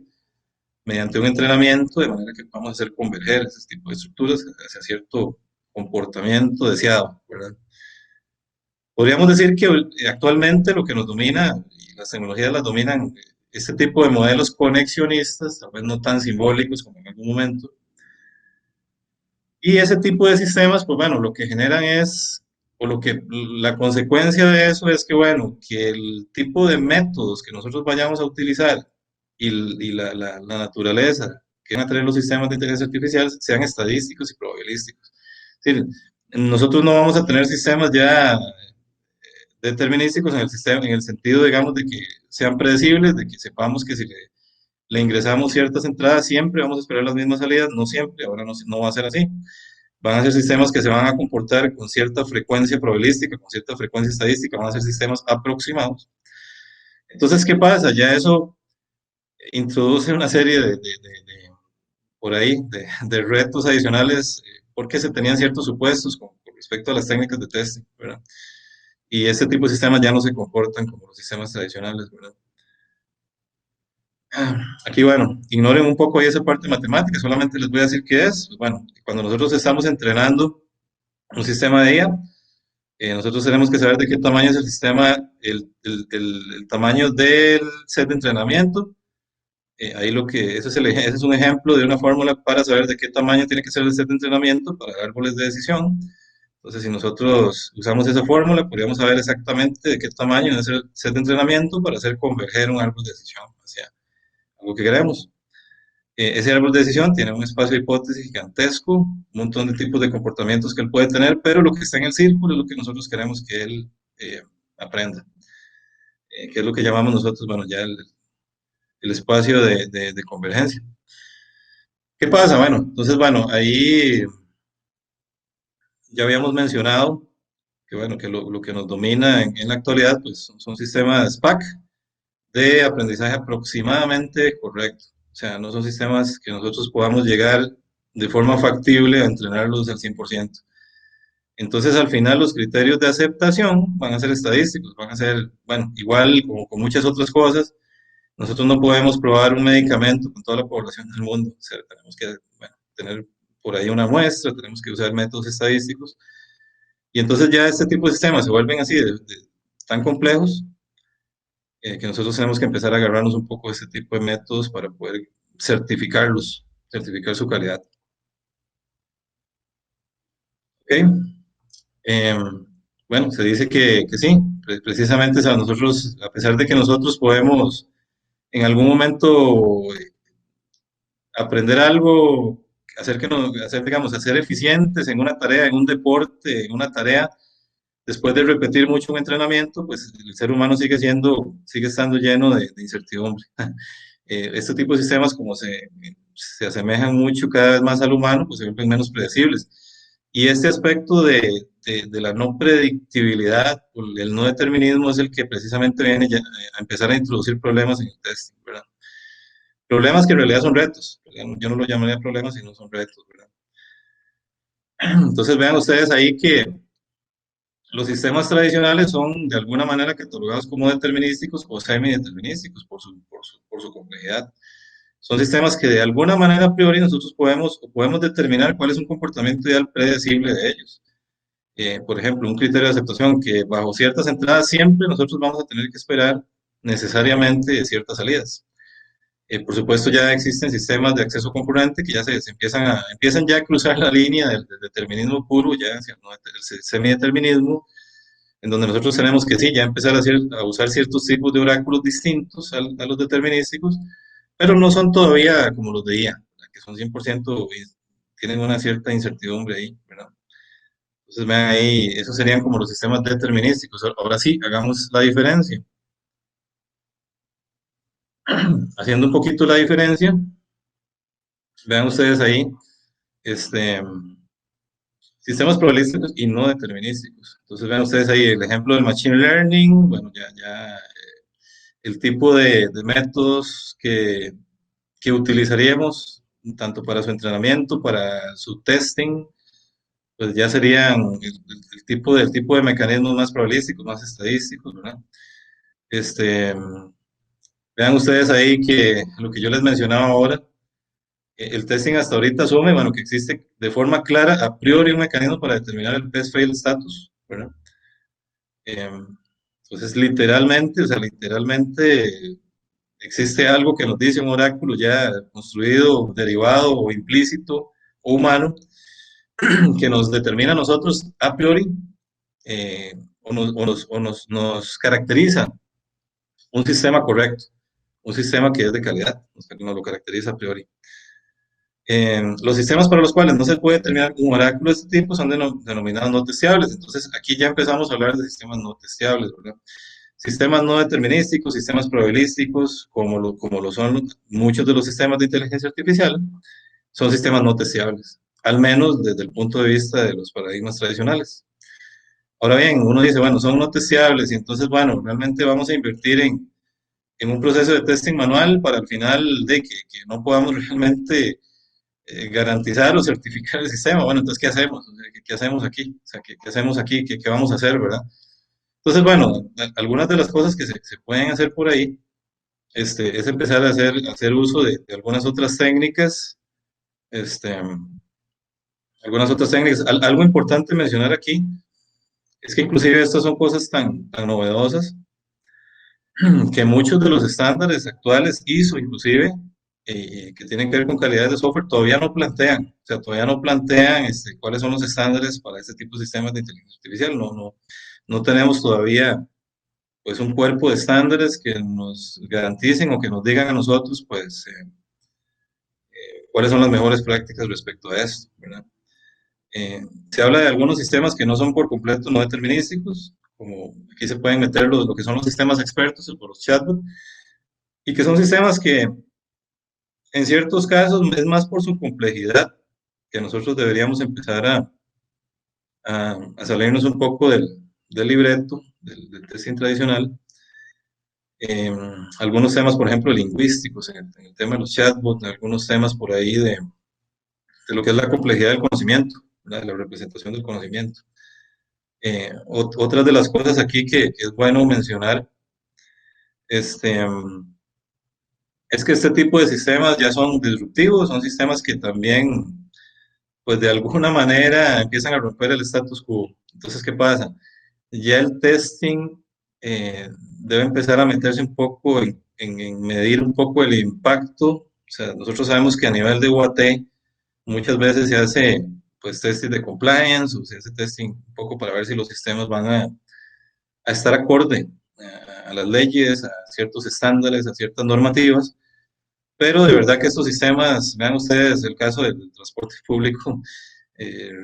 mediante un entrenamiento, de manera que podamos hacer converger ese tipo de estructuras hacia cierto comportamiento deseado, ¿verdad? Podríamos decir que actualmente lo que nos domina, y las tecnologías las dominan, este tipo de modelos conexionistas, tal vez no tan simbólicos como en algún momento, y ese tipo de sistemas, pues bueno, lo que generan es, o la consecuencia de eso es que, bueno, que el tipo de métodos que nosotros vayamos a utilizar y la naturaleza que van a tener los sistemas de inteligencia artificial sean estadísticos y probabilísticos. Es decir, nosotros no vamos a tener sistemas ya determinísticos en el sistema, en el sentido, digamos, de que sean predecibles, de que sepamos que si le ingresamos ciertas entradas, siempre vamos a esperar las mismas salidas, no siempre, ahora no va a ser así. Van a ser sistemas que se van a comportar con cierta frecuencia probabilística, con cierta frecuencia estadística, van a ser sistemas aproximados. Entonces, ¿qué pasa? Ya eso introduce una serie por ahí, de retos adicionales, porque se tenían ciertos supuestos con respecto a las técnicas de testing, ¿verdad? Y este tipo de sistemas ya no se comportan como los sistemas tradicionales, ¿verdad? Aquí, bueno, ignoren un poco ahí esa parte matemática, solamente les voy a decir qué es. Pues, bueno, cuando nosotros estamos entrenando un sistema de IA, nosotros tenemos que saber de qué tamaño es el sistema, el tamaño del set de entrenamiento. Ahí ese es un ejemplo de una fórmula para saber de qué tamaño tiene que ser el set de entrenamiento para árboles de decisión. Entonces, si nosotros usamos esa fórmula, podríamos saber exactamente de qué tamaño es el set de entrenamiento para hacer converger un árbol de decisión hacia algo que queremos. Ese árbol de decisión tiene un espacio de hipótesis gigantesco, un montón de tipos de comportamientos que él puede tener, pero lo que está en el círculo es lo que nosotros queremos que él aprenda, que es lo que llamamos nosotros, bueno, ya el espacio de convergencia. ¿Qué pasa? Bueno, entonces, bueno, ahí ya habíamos mencionado que, bueno, que lo que nos domina en la actualidad, pues son sistemas SPAC de aprendizaje aproximadamente correcto. O sea, no son sistemas que nosotros podamos llegar de forma factible a entrenarlos al 100%. Entonces, al final, los criterios de aceptación van a ser estadísticos, van a ser, bueno, igual como con muchas otras cosas, nosotros no podemos probar un medicamento con toda la población del mundo. O sea, tenemos que, bueno, tener por ahí una muestra, tenemos que usar métodos estadísticos, y entonces ya este tipo de sistemas se vuelven así tan complejos que nosotros tenemos que empezar a agarrarnos un poco de este tipo de métodos para poder certificarlos, certificar su calidad. ¿Ok? Bueno, se dice que sí, precisamente, o sea, nosotros, a pesar de que nosotros podemos en algún momento aprender algo, hacer, digamos, hacer eficientes en una tarea, en un deporte, en una tarea, después de repetir mucho un entrenamiento, pues el ser humano sigue estando lleno de incertidumbre. Este tipo de sistemas, como se asemejan mucho cada vez más al humano, pues se vuelven menos predecibles. Y este aspecto de la no predictibilidad, el no determinismo, es el que precisamente viene ya a empezar a introducir problemas en el testing, ¿verdad? Problemas que en realidad son retos. Yo no lo llamaría problemas, sino son retos, ¿verdad? Entonces vean ustedes ahí que los sistemas tradicionales son de alguna manera catalogados como determinísticos o semideterminísticos por su complejidad. Son sistemas que de alguna manera a priori nosotros podemos determinar cuál es un comportamiento ideal predecible de ellos. Por ejemplo, un criterio de aceptación que bajo ciertas entradas siempre nosotros vamos a tener que esperar necesariamente ciertas salidas. Por supuesto, ya existen sistemas de acceso concurrente que ya empiezan ya a cruzar la línea del determinismo puro, ya hacia el semideterminismo, en donde nosotros tenemos que sí, ya empezar a usar ciertos tipos de oráculos distintos a los determinísticos, pero no son todavía como los de IA, que son 100% y tienen una cierta incertidumbre ahí, ¿verdad? Entonces, vean ahí, esos serían como los sistemas determinísticos. Ahora sí, hagamos la diferencia. Haciendo un poquito la diferencia, vean ustedes ahí, este, sistemas probabilísticos y no determinísticos. Entonces, vean ustedes ahí el ejemplo del Machine Learning, bueno, ya el tipo de métodos que utilizaríamos, tanto para su entrenamiento, para su testing, pues ya serían el tipo de mecanismos más probabilísticos, más estadísticos, ¿verdad? Este, vean ustedes ahí que lo que yo les mencionaba ahora, el testing hasta ahorita asume, bueno, que existe de forma clara, a priori, un mecanismo para determinar el best-fail status, ¿verdad? Entonces, literalmente, o sea, literalmente existe algo que nos dice un oráculo ya construido, derivado o implícito o humano, que nos determina a nosotros a priori nos caracteriza un sistema correcto, un sistema que es de calidad, nos lo caracteriza a priori. Los sistemas para los cuales no se puede determinar un oráculo de este tipo son denominados no testeables. Entonces, aquí ya empezamos a hablar de sistemas no testeables, ¿verdad? Sistemas no determinísticos, sistemas probabilísticos, como lo son muchos de los sistemas de inteligencia artificial, son sistemas no testeables, al menos desde el punto de vista de los paradigmas tradicionales. Ahora bien, uno dice, bueno, son no testeables y entonces, bueno, realmente vamos a invertir en un proceso de testing manual para al final de que no podamos realmente garantizar o certificar el sistema. Bueno, entonces, ¿qué hacemos? O sea, ¿qué hacemos aquí? O sea, ¿qué hacemos aquí? ¿Qué vamos a hacer, verdad? Entonces, bueno, algunas de las cosas que se pueden hacer por ahí es empezar a hacer uso de algunas otras técnicas, este, algunas otras técnicas. Algo importante mencionar aquí es que inclusive estas son cosas tan novedosas que muchos de los estándares actuales, ISO inclusive, que tienen que ver con calidad de software, todavía no plantean, o sea, todavía no plantean cuáles son los estándares para este tipo de sistemas de inteligencia artificial. No tenemos todavía pues un cuerpo de estándares que nos garanticen o que nos digan a nosotros pues cuáles son las mejores prácticas respecto a esto, ¿verdad? Se habla de algunos sistemas que no son por completo no determinísticos, como aquí se pueden meter lo que son los sistemas expertos, los chatbots, y que son sistemas que en ciertos casos es más por su complejidad que nosotros deberíamos empezar a salirnos un poco del libreto, del testing tradicional. Algunos temas, por ejemplo, lingüísticos, en el tema de los chatbots, algunos temas por ahí de lo que es la complejidad del conocimiento, ¿verdad? La representación del conocimiento. Otras de las cosas aquí que es bueno mencionar este, es que este tipo de sistemas ya son disruptivos, son sistemas que también pues de alguna manera empiezan a romper el status quo. Entonces, ¿qué pasa? Ya el testing debe empezar a meterse un poco en medir un poco el impacto. O sea, nosotros sabemos que a nivel de UAT muchas veces se hace pues testing de compliance o se hace testing un poco para ver si los sistemas van a estar acorde a las leyes, a ciertos estándares, a ciertas normativas. Pero de verdad que estos sistemas, vean ustedes el caso del transporte público,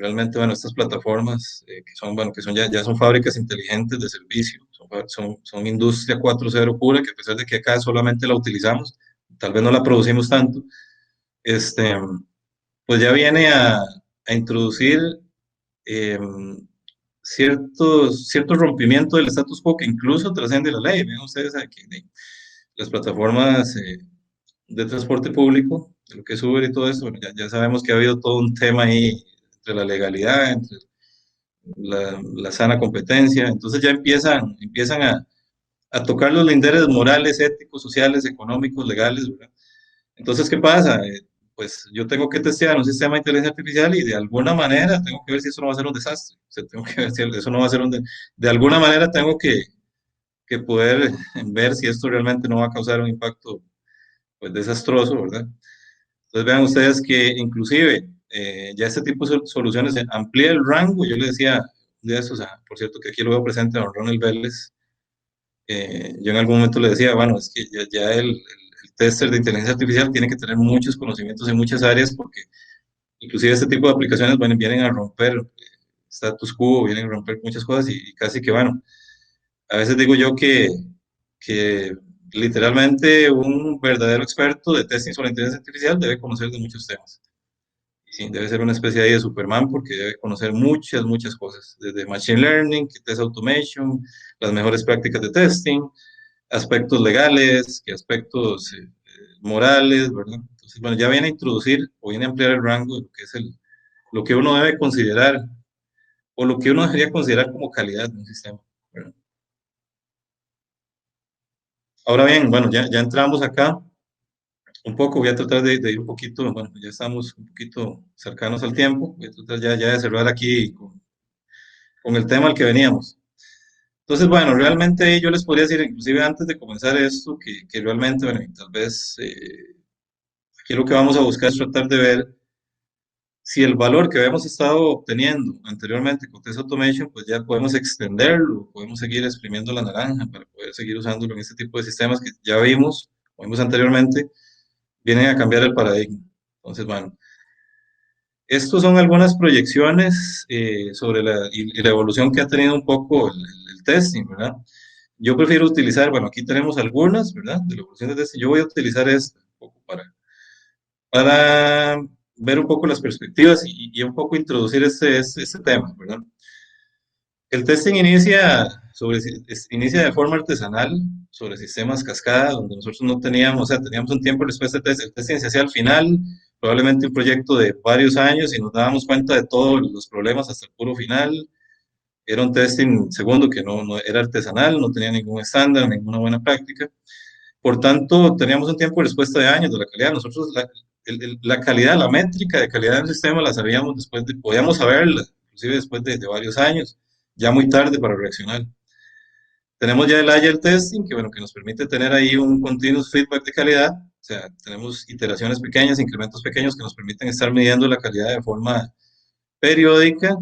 realmente, bueno, estas plataformas que son, bueno, que son ya son fábricas inteligentes de servicio, son industria 4.0 pura, que a pesar de que acá solamente la utilizamos, tal vez no la producimos tanto, este, pues ya viene a introducir eh, ciertos rompimientos del status quo que incluso trasciende la ley. Vean ustedes aquí, las plataformas de transporte público, de lo que es Uber y todo eso, bueno, ya sabemos que ha habido todo un tema ahí entre la legalidad, entre la sana competencia, entonces ya empiezan a tocar los linderes morales, éticos, sociales, económicos, legales, ¿verdad? Entonces, ¿qué pasa? Pues yo tengo que testear un sistema de inteligencia artificial y de alguna manera tengo que ver si eso no va a ser un desastre, o sea, tengo que ver si eso no va a ser de alguna manera tengo que poder ver si esto realmente no va a causar un impacto pues desastroso, ¿verdad? Entonces vean ustedes que inclusive ya este tipo de soluciones amplía el rango. Yo le decía de eso, o sea, por cierto que aquí lo veo presente a don Ronald Vélez. Yo en algún momento le decía, bueno, es que ya el tester de inteligencia artificial tiene que tener muchos conocimientos en muchas áreas porque inclusive este tipo de aplicaciones bueno, vienen a romper status quo, vienen a romper muchas cosas y casi que, bueno, a veces digo yo que literalmente un verdadero experto de testing sobre inteligencia artificial debe conocer de muchos temas. Sí, debe ser una especie ahí de Superman porque debe conocer muchas cosas, desde Machine Learning, Test Automation, las mejores prácticas de testing, aspectos legales, que aspectos morales, ¿verdad? Entonces, bueno, ya viene a introducir o viene a ampliar el rango de lo que es lo que uno debe considerar o lo que uno debería considerar como calidad de un sistema, ¿verdad? Ahora bien, bueno, ya entramos acá un poco, voy a tratar de ir un poquito, bueno, ya estamos un poquito cercanos al tiempo, voy a tratar ya de cerrar aquí con el tema al que veníamos. Entonces, bueno, realmente yo les podría decir, inclusive antes de comenzar esto, que realmente, bueno, y tal vez aquí lo que vamos a buscar es tratar de ver si el valor que habíamos estado obteniendo anteriormente con Test Automation, pues ya podemos extenderlo, podemos seguir exprimiendo la naranja para poder seguir usándolo en este tipo de sistemas que ya vimos, como vimos anteriormente, vienen a cambiar el paradigma. Entonces, bueno, estos son algunas proyecciones sobre y la evolución que ha tenido un poco el testing, ¿verdad? Yo prefiero utilizar, bueno, aquí tenemos algunas, ¿verdad? De la evolución de testing. Yo voy a utilizar esta un poco para ver un poco las perspectivas y un poco introducir este tema, ¿verdad? El testing inicia de forma artesanal sobre sistemas cascada, donde nosotros no teníamos, o sea, teníamos un tiempo después del test. El testing se hacía al final, probablemente un proyecto de varios años, y nos dábamos cuenta de todos los problemas hasta el puro final. Era un testing, segundo, que no era artesanal, no tenía ningún estándar, ninguna buena práctica. Por tanto, teníamos un tiempo de respuesta de años de la calidad. Nosotros la calidad, la métrica de calidad del sistema la sabíamos podíamos saberla, inclusive después de varios años, ya muy tarde para reaccionar. Tenemos ya el Agile Testing, que, bueno, que nos permite tener ahí un continuous feedback de calidad, o sea, tenemos iteraciones pequeñas, incrementos pequeños que nos permiten estar midiendo la calidad de forma periódica,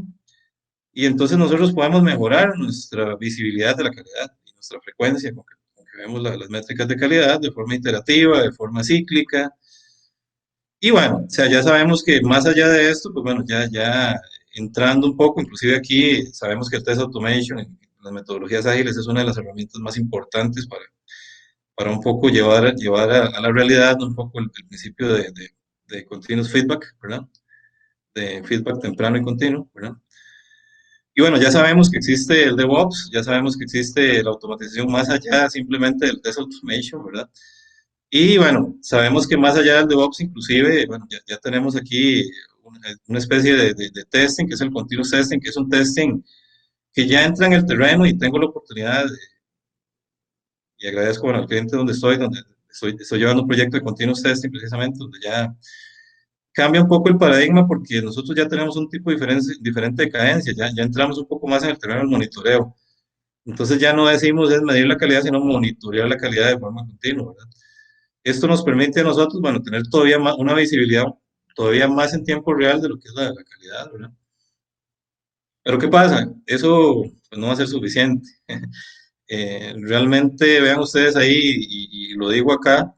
y entonces nosotros podemos mejorar nuestra visibilidad de la calidad y nuestra frecuencia con que vemos las métricas de calidad de forma iterativa, de forma cíclica. Y bueno, o sea, ya sabemos que más allá de esto, pues bueno, ya entrando un poco, inclusive aquí sabemos que el test automation en las metodologías ágiles es una de las herramientas más importantes para un poco llevar a la realidad un poco el principio de continuous feedback, ¿verdad? De feedback temprano y continuo, ¿verdad? Y bueno, ya sabemos que existe el DevOps, ya sabemos que existe la automatización más allá simplemente del test automation, ¿verdad? Y bueno, sabemos que más allá del DevOps, inclusive, bueno, ya tenemos aquí una especie de testing, que es el continuous testing, que es un testing que ya entra en el terreno y tengo la oportunidad, y agradezco bueno, al cliente donde estoy llevando un proyecto de continuous testing precisamente, donde ya cambia un poco el paradigma porque nosotros ya tenemos un tipo diferente de cadencia, ya entramos un poco más en el terreno del monitoreo. Entonces ya no decimos es medir la calidad, sino monitorear la calidad de forma continua, ¿verdad? Esto nos permite a nosotros, bueno, tener todavía más, una visibilidad todavía más en tiempo real de lo que es la calidad, ¿verdad? Pero ¿qué pasa? Eso pues, no va a ser suficiente. Realmente vean ustedes ahí, y lo digo acá,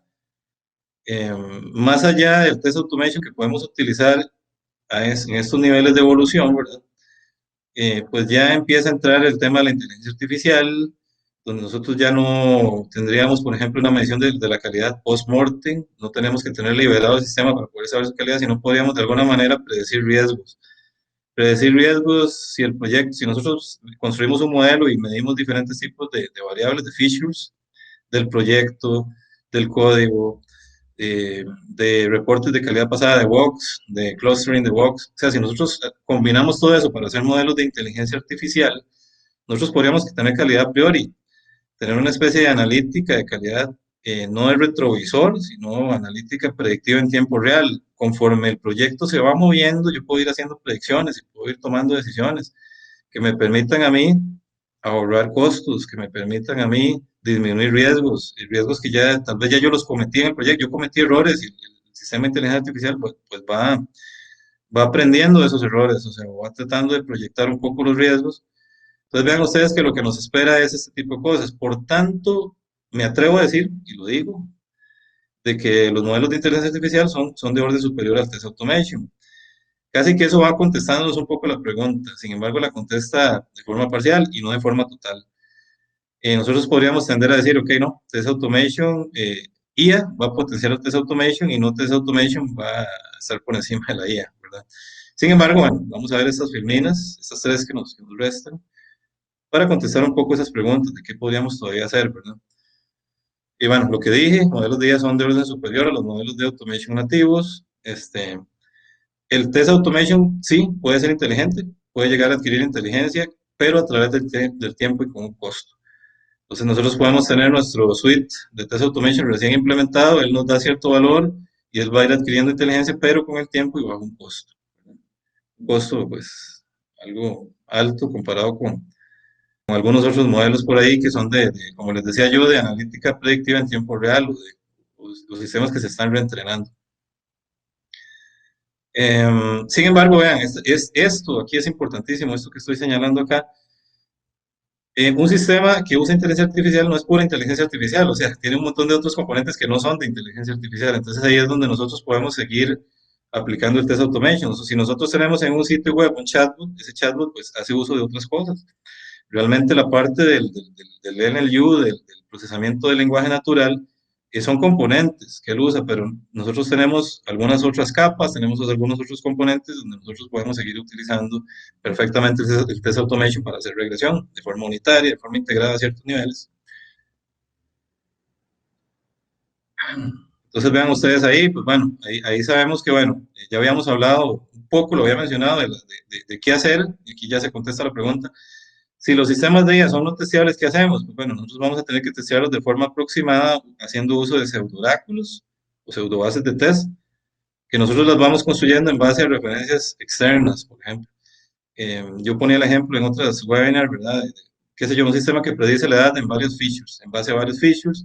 más allá del test automation que podemos utilizar en estos niveles de evolución, ¿verdad? Pues ya empieza a entrar el tema de la inteligencia artificial, donde nosotros ya no tendríamos, por ejemplo, una medición de la calidad post-mortem, no tenemos que tener liberado el sistema para poder saber su calidad, sino podríamos de alguna manera predecir riesgos. Predecir riesgos si el proyecto, si nosotros construimos un modelo y medimos diferentes tipos de variables, de features del proyecto, del código, de reportes de calidad pasada de walks, de clustering de walks. O sea, si nosotros combinamos todo eso para hacer modelos de inteligencia artificial, nosotros podríamos tener calidad a priori, tener una especie de analítica de calidad, no de retrovisor, sino analítica predictiva en tiempo real. Conforme el proyecto se va moviendo, yo puedo ir haciendo predicciones y puedo ir tomando decisiones que me permitan a mí ahorrar costos, que me permitan a mí disminuir riesgos, y riesgos que ya tal vez ya yo los cometí en el proyecto, yo cometí errores y el sistema de inteligencia artificial pues va aprendiendo de esos errores, o sea, va tratando de proyectar un poco los riesgos. Entonces vean ustedes que lo que nos espera es este tipo de cosas. Por tanto, me atrevo a decir, y lo digo, de que los modelos de inteligencia artificial son de orden superior al test automation. Casi que eso va contestándonos un poco la pregunta, sin embargo la contesta de forma parcial y no de forma total. Nosotros podríamos tender a decir, ok, no, Test Automation, IA va a potenciar el Test Automation y no Test Automation va a estar por encima de la IA, ¿verdad? Sin embargo, bueno, vamos a ver estas filminas, estas tres que nos restan, para contestar un poco esas preguntas de qué podríamos todavía hacer, ¿verdad? Y bueno, lo que dije, modelos de IA son de orden superior a los modelos de automation nativos. El test automation sí puede ser inteligente, puede llegar a adquirir inteligencia, pero a través del tiempo y con un costo. Entonces nosotros podemos tener nuestro suite de test automation recién implementado, él nos da cierto valor y él va a ir adquiriendo inteligencia, pero con el tiempo y bajo un costo. Un costo pues algo alto comparado con algunos otros modelos por ahí que son como les decía yo, de analítica predictiva en tiempo real o de los sistemas que se están reentrenando. Sin embargo, vean, esto aquí es importantísimo, esto que estoy señalando acá. Un sistema que usa inteligencia artificial no es pura inteligencia artificial, o sea, tiene un montón de otros componentes que no son de inteligencia artificial. Entonces ahí es donde nosotros podemos seguir aplicando el test automation. O sea, si nosotros tenemos en un sitio web un chatbot, ese chatbot pues hace uso de otras cosas. Realmente la parte del NLU, del procesamiento del lenguaje natural, son componentes que él usa, pero nosotros tenemos algunas otras capas, tenemos algunos otros componentes donde nosotros podemos seguir utilizando perfectamente el test automation para hacer regresión de forma unitaria, de forma integrada a ciertos niveles. Entonces vean ustedes ahí, pues bueno, ahí sabemos que bueno, ya habíamos hablado un poco, lo había mencionado, de qué hacer, y aquí ya se contesta la pregunta. Si los sistemas de IA son no testeables, ¿qué hacemos? Pues bueno, nosotros vamos a tener que testearlos de forma aproximada haciendo uso de pseudo-oráculos o pseudo-bases de test, que nosotros las vamos construyendo en base a referencias externas, por ejemplo. Yo ponía el ejemplo en otras webinars, ¿verdad? Qué sé yo, un sistema que predice la edad en varios features. En base a varios features,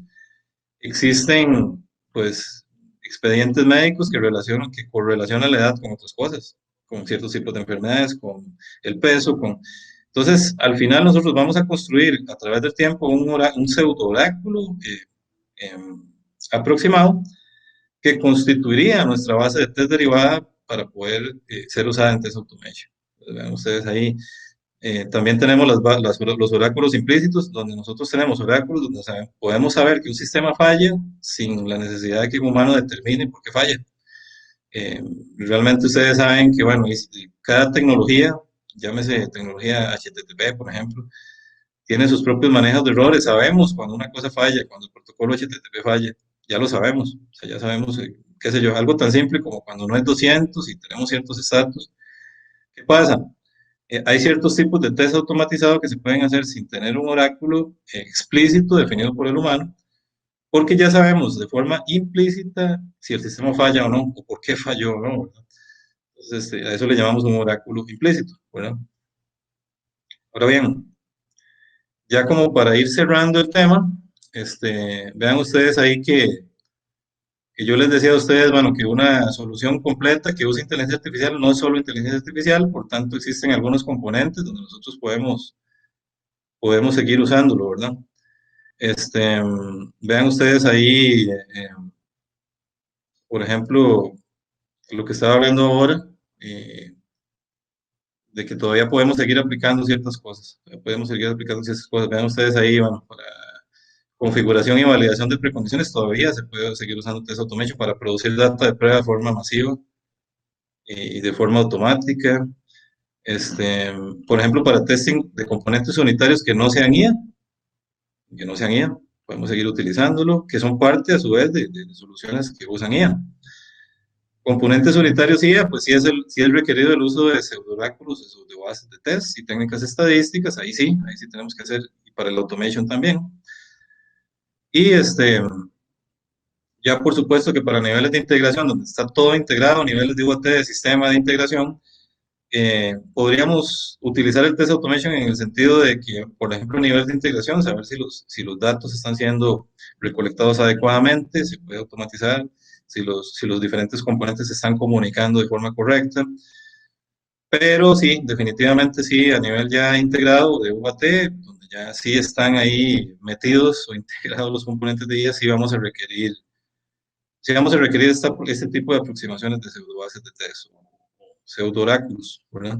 existen, pues, expedientes médicos que correlacionan la edad con otras cosas, con ciertos tipos de enfermedades, con el peso, con... Entonces, al final nosotros vamos a construir a través del tiempo un pseudo oráculo aproximado que constituiría nuestra base de test derivada para poder ser usada en test automation. Entonces, vean ustedes ahí. También tenemos los oráculos implícitos, donde nosotros tenemos oráculos donde podemos saber que un sistema falla sin la necesidad de que un humano determine por qué falla. Realmente ustedes saben que, bueno, cada tecnología, llámese tecnología HTTP, por ejemplo, tiene sus propios manejos de errores. Sabemos cuando una cosa falla, cuando el protocolo HTTP falla, ya lo sabemos. O sea, ya sabemos, qué sé yo, algo tan simple como cuando no es 200 y tenemos ciertos estatus. ¿Qué pasa? Hay ciertos tipos de test automatizados que se pueden hacer sin tener un oráculo explícito definido por el humano, porque ya sabemos de forma implícita si el sistema falla o no, o por qué falló o no, ¿verdad? Entonces, a eso le llamamos un oráculo implícito, ¿verdad? Ahora bien, ya como para ir cerrando el tema, vean ustedes ahí que yo les decía a ustedes, bueno, que una solución completa que use inteligencia artificial no es solo inteligencia artificial, por tanto existen algunos componentes donde nosotros podemos seguir usándolo, ¿verdad? Vean ustedes ahí, por ejemplo, lo que estaba hablando ahora, eh, de que todavía podemos seguir aplicando ciertas cosas, podemos seguir aplicando ciertas cosas. Vean ustedes ahí, bueno, para configuración y validación de precondiciones todavía se puede seguir usando Test Automation para producir data de prueba de forma masiva y de forma automática. Por ejemplo, para testing de componentes unitarios que no sean IA, podemos seguir utilizándolo, que son parte a su vez de soluciones que usan IA. Componentes unitarios IA, pues sí es requerido el uso de pseudooráculos, de bases de test y técnicas estadísticas, ahí sí tenemos que hacer, y para el automation también. Y ya por supuesto que para niveles de integración, donde está todo integrado, niveles de UAT de sistema de integración, podríamos utilizar el test automation en el sentido de que, por ejemplo, a nivel de integración, saber si los datos están siendo recolectados adecuadamente, se puede automatizar, si los diferentes componentes se están comunicando de forma correcta. Pero sí, definitivamente sí, a nivel ya integrado de UAT, donde ya sí están ahí metidos o integrados los componentes de IA, sí vamos a requerir este tipo de aproximaciones de pseudobases de texto o pseudo-oráculos, ¿verdad?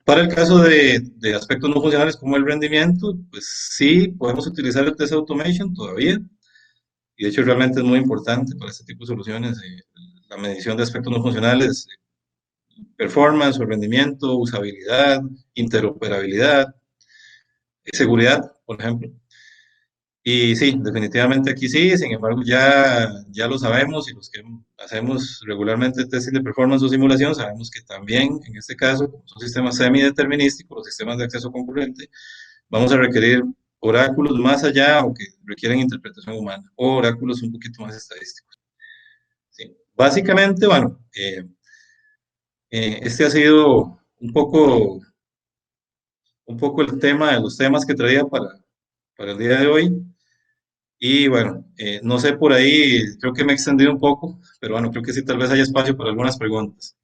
Para el caso de aspectos no funcionales como el rendimiento, pues sí, podemos utilizar el test automation todavía, y de hecho realmente es muy importante para este tipo de soluciones, la medición de aspectos no funcionales, performance o rendimiento, usabilidad, interoperabilidad, seguridad, por ejemplo. Y sí, definitivamente aquí sí, sin embargo ya lo sabemos y los que hacemos regularmente testing de performance o simulación sabemos que también en este caso, como son sistemas semideterminísticos, los sistemas de acceso concurrente, vamos a requerir oráculos más allá o que requieren interpretación humana o oráculos un poquito más estadísticos. Sí. Básicamente, bueno, este ha sido un poco el tema de los temas que traía para el día de hoy. Y bueno, no sé por ahí, creo que me he extendido un poco, pero bueno, creo que sí, tal vez haya espacio para algunas preguntas.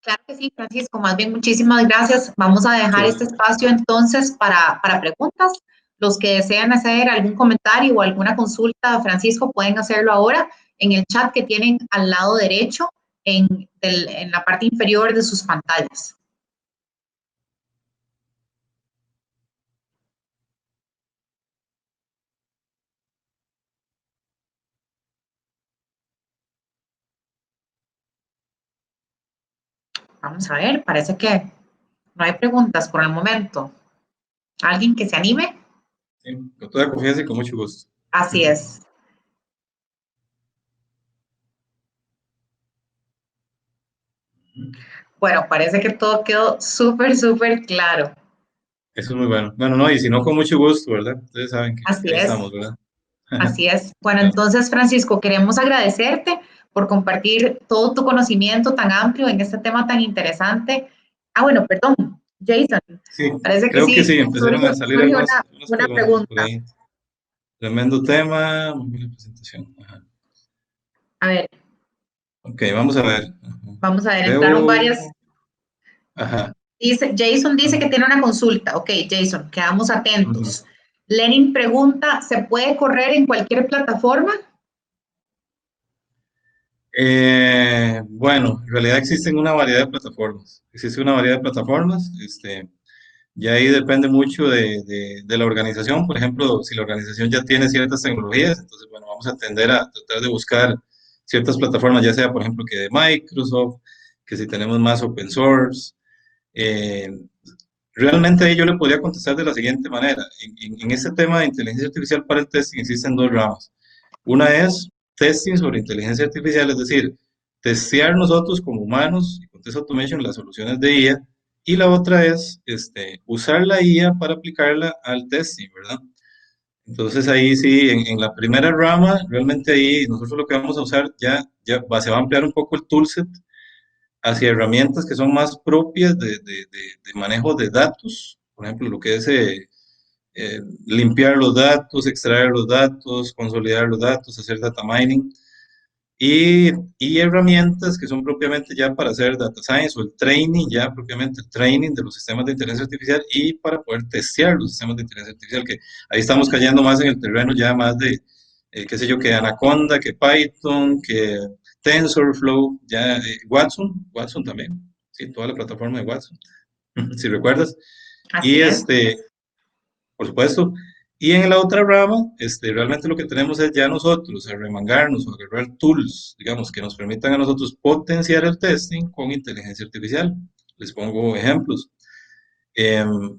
Claro que sí, Francisco, más bien muchísimas gracias. Vamos a dejar Sí. este espacio entonces para preguntas. Los que desean hacer algún comentario o alguna consulta, Francisco, pueden hacerlo ahora en el chat que tienen al lado derecho en la parte inferior de sus pantallas. Vamos a ver, parece que no hay preguntas por el momento. ¿Alguien que se anime? Sí, con toda confianza y con mucho gusto. Así es. Bueno, parece que todo quedó súper claro. Eso es muy bueno. Bueno, no, y si no, con mucho gusto, ¿verdad? Ustedes saben que Así ahí es. estamos, ¿verdad? Así es. Bueno, Bueno, entonces, Francisco, queremos agradecerte por compartir todo tu conocimiento tan amplio en este tema tan interesante. Ah, bueno, perdón, Jason, sí, parece que creo que sí, sí, empezaron a salir surge algunas una preguntas por pregunta. ahí. Tremendo tema, muy buena presentación. Ajá. A ver, Ok, vamos a ver. Ajá. vamos a ver, entraron Creo, varias. ajá. Jason dice que Ajá. tiene una consulta. Ok, Jason, quedamos Ujú. atentos. Lenin pregunta, ¿se puede correr en cualquier plataforma? Bueno, en realidad existen una variedad de plataformas. Existe una variedad de plataformas. Ya ahí depende mucho de la organización. Por ejemplo, si la organización ya tiene ciertas tecnologías, entonces, bueno, vamos a tender a tratar de buscar ciertas plataformas, ya sea, por ejemplo, que de Microsoft, que si tenemos más open source. Eh, Realmente ahí yo le podría contestar de la siguiente manera. En este tema de inteligencia artificial para el testing existen dos ramas. Una es testing sobre inteligencia artificial, es decir, testear nosotros como humanos y con Test Automation las soluciones de IA. Y la otra es usar la IA para aplicarla al testing, ¿verdad? Entonces ahí sí, en la primera rama, realmente ahí nosotros lo que vamos a usar se va a ampliar un poco el toolset hacia herramientas que son más propias de manejo de datos, por ejemplo, lo que es limpiar los datos, extraer los datos, consolidar los datos, hacer data mining. Y herramientas que son propiamente ya para hacer data science o el training, ya propiamente el training de los sistemas de inteligencia artificial y para poder testear los sistemas de inteligencia artificial, que ahí estamos cayendo más en el terreno ya más de, qué sé yo, que Anaconda, que Python, que TensorFlow, ya Watson también, sí, toda la plataforma de Watson, si recuerdas. Y Así es. por supuesto. Y en la otra rama, realmente lo que tenemos es ya nosotros arremangarnos o agarrar tools, digamos, que nos permitan a nosotros potenciar el testing con inteligencia artificial. Les pongo ejemplos.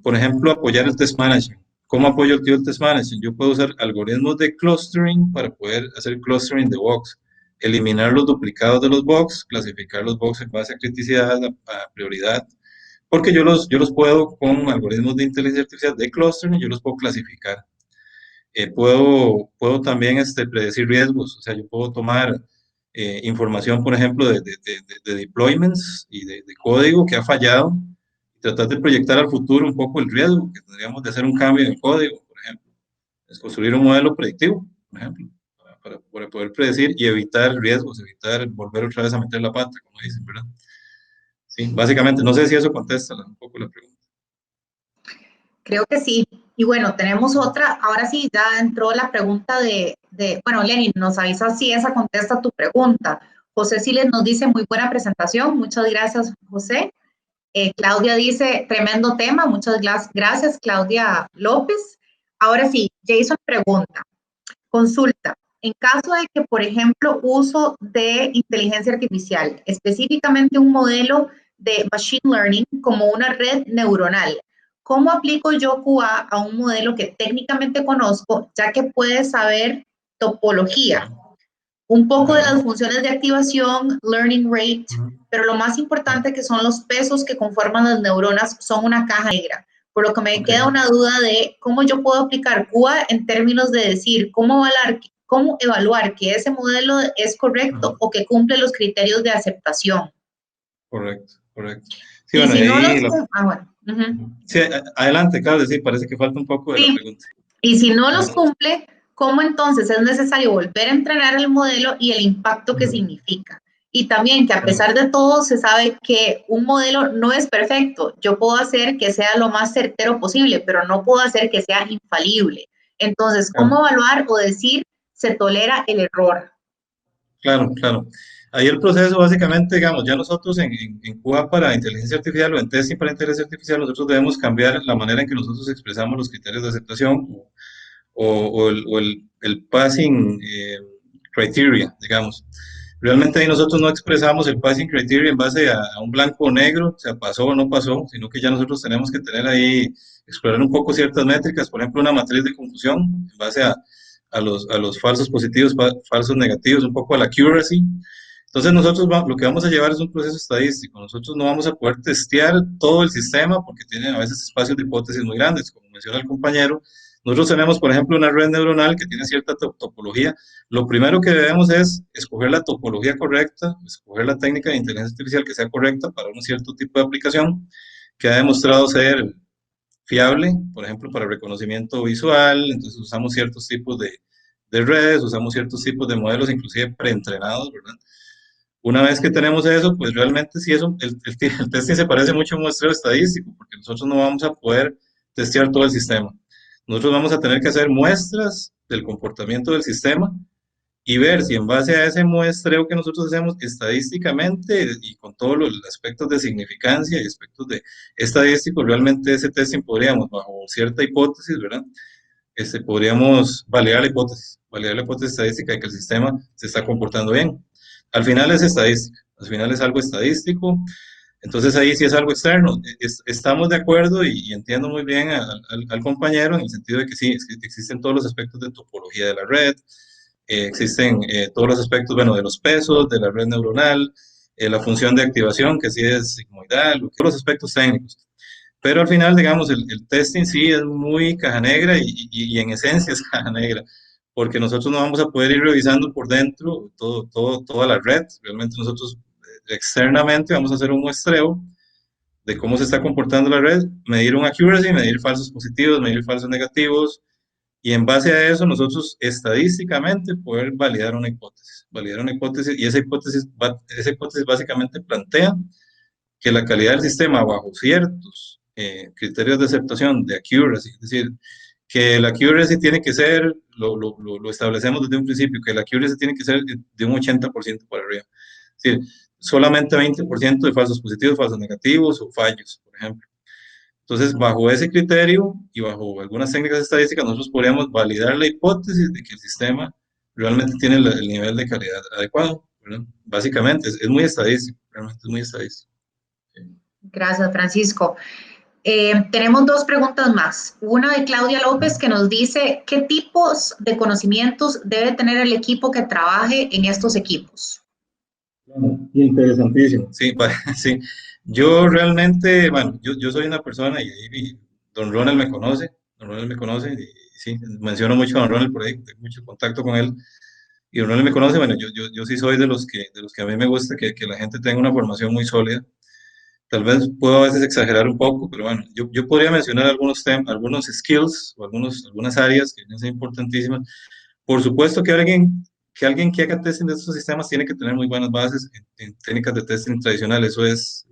Por ejemplo, apoyar el test management. ¿Cómo apoyo yo el test management? Yo puedo usar algoritmos de clustering para poder hacer clustering de bugs, eliminar los duplicados de los bugs, clasificar los bugs en base a criticidad, a prioridad, porque yo los puedo, con algoritmos de inteligencia artificial de clustering, yo los puedo clasificar. Puedo también predecir riesgos, o sea, yo puedo tomar información, por ejemplo, de deployments y de código que ha fallado, y tratar de proyectar al futuro un poco el riesgo, que tendríamos de hacer un cambio en el código, por ejemplo. Es construir un modelo predictivo, por ejemplo, para poder predecir y evitar riesgos, evitar volver otra vez a meter la pata, como dicen, ¿verdad? Sí, básicamente, no sé si eso contesta un poco la pregunta. Creo que sí. Y bueno, tenemos otra. Ahora sí, ya entró la pregunta bueno, Lenin, nos avisa si esa contesta tu pregunta. José Siles nos dice, muy buena presentación. Muchas gracias, José. Claudia dice, tremendo tema. Muchas gracias, Claudia López. Ahora sí, Jason pregunta, consulta. En caso de que, por ejemplo, uso de inteligencia artificial, específicamente un modelo de machine learning como una red neuronal, ¿cómo aplico yo QA a un modelo que técnicamente conozco, ya que puede saber topología, un poco de las funciones de activación, learning rate, pero lo más importante que son los pesos que conforman las neuronas son una caja negra? Por lo que me queda una duda de cómo yo puedo aplicar QA en términos de decir cómo evaluar que ese modelo es correcto o que cumple los criterios de aceptación. Correcto, correcto. Sí, Y bueno, si no ahí los... sí, adelante, Claudia, sí, parece que falta un poco de la Sí. pregunta. Y si no los cumple, ¿cómo entonces es necesario volver a entrenar el modelo y el impacto que significa? Y también que a pesar de todo se sabe que un modelo no es perfecto. Yo puedo hacer que sea lo más certero posible, pero no puedo hacer que sea infalible. Entonces, ¿cómo evaluar o decir se tolera el error? Claro, claro. Ahí el proceso, básicamente, digamos, ya nosotros en QA para inteligencia artificial o en testing para inteligencia artificial, nosotros debemos cambiar la manera en que nosotros expresamos los criterios de aceptación o el passing criteria, digamos. Realmente ahí nosotros no expresamos el passing criteria en base a un blanco o negro, o sea, pasó o no pasó, sino que ya nosotros tenemos que tener ahí, explorar un poco ciertas métricas, por ejemplo, una matriz de confusión en base a los falsos positivos, falsos negativos, un poco a la accuracy. Entonces nosotros lo que vamos a llevar es un proceso estadístico. Nosotros no vamos a poder testear todo el sistema porque tienen a veces espacios de hipótesis muy grandes, como menciona el compañero. Nosotros tenemos, por ejemplo, una red neuronal que tiene cierta topología. Lo primero que debemos es escoger la topología correcta, escoger la técnica de inteligencia artificial que sea correcta para un cierto tipo de aplicación que ha demostrado ser fiable, por ejemplo, para reconocimiento visual. Entonces usamos ciertos tipos de redes, usamos ciertos tipos de modelos, inclusive preentrenados, ¿verdad? Una vez que tenemos eso, pues realmente sí, el testing se parece mucho a un muestreo estadístico, porque nosotros no vamos a poder testear todo el sistema. Nosotros vamos a tener que hacer muestras del comportamiento del sistema y ver si en base a ese muestreo que nosotros hacemos estadísticamente y con todos los aspectos de significancia y aspectos de estadísticos, realmente ese testing podríamos, bajo cierta hipótesis, ¿verdad? Podríamos validar la hipótesis estadística de que el sistema se está comportando bien. Al final es estadística, al final es algo estadístico, entonces ahí sí es algo externo. Estamos de acuerdo y entiendo muy bien al compañero en el sentido de que sí, existen todos los aspectos de topología de la red, existen todos los aspectos, bueno, de los pesos, de la red neuronal, la función de activación, que sí es sigmoidal, todos los aspectos técnicos. Pero al final, digamos, el testing sí es muy caja negra y en esencia es caja negra, porque nosotros no vamos a poder ir revisando por dentro toda la red. Realmente nosotros externamente vamos a hacer un muestreo de cómo se está comportando la red, medir un accuracy, medir falsos positivos, medir falsos negativos, y en base a eso nosotros estadísticamente poder validar una hipótesis y esa hipótesis básicamente plantea que la calidad del sistema bajo ciertos criterios de aceptación de accuracy, es decir, que la accuracy tiene que ser, lo establecemos desde un principio, que la accuracy tiene que ser de un 80% para arriba. Es decir, solamente 20% de falsos positivos, falsos negativos o fallos, por ejemplo. Entonces, bajo ese criterio y bajo algunas técnicas estadísticas, nosotros podríamos validar la hipótesis de que el sistema realmente tiene el nivel de calidad adecuado, ¿verdad? Básicamente, es muy estadístico, realmente es muy estadístico. Gracias, Francisco. Tenemos dos preguntas más. Una de Claudia López que nos dice, ¿qué tipos de conocimientos debe tener el equipo que trabaje en estos equipos? Interesantísimo. Sí, sí. Yo realmente, bueno, yo soy una persona y don Ronald me conoce y sí, menciono mucho a don Ronald por ahí, tengo mucho contacto con él. Y don Ronald me conoce, bueno, yo sí soy de los que a mí me gusta que la gente tenga una formación muy sólida. Tal vez puedo a veces exagerar un poco, pero bueno, yo podría mencionar algunos temas, algunos skills o algunas áreas que son importantísimas. Por supuesto que alguien que haga testing de estos sistemas tiene que tener muy buenas bases en técnicas de testing tradicionales, eso es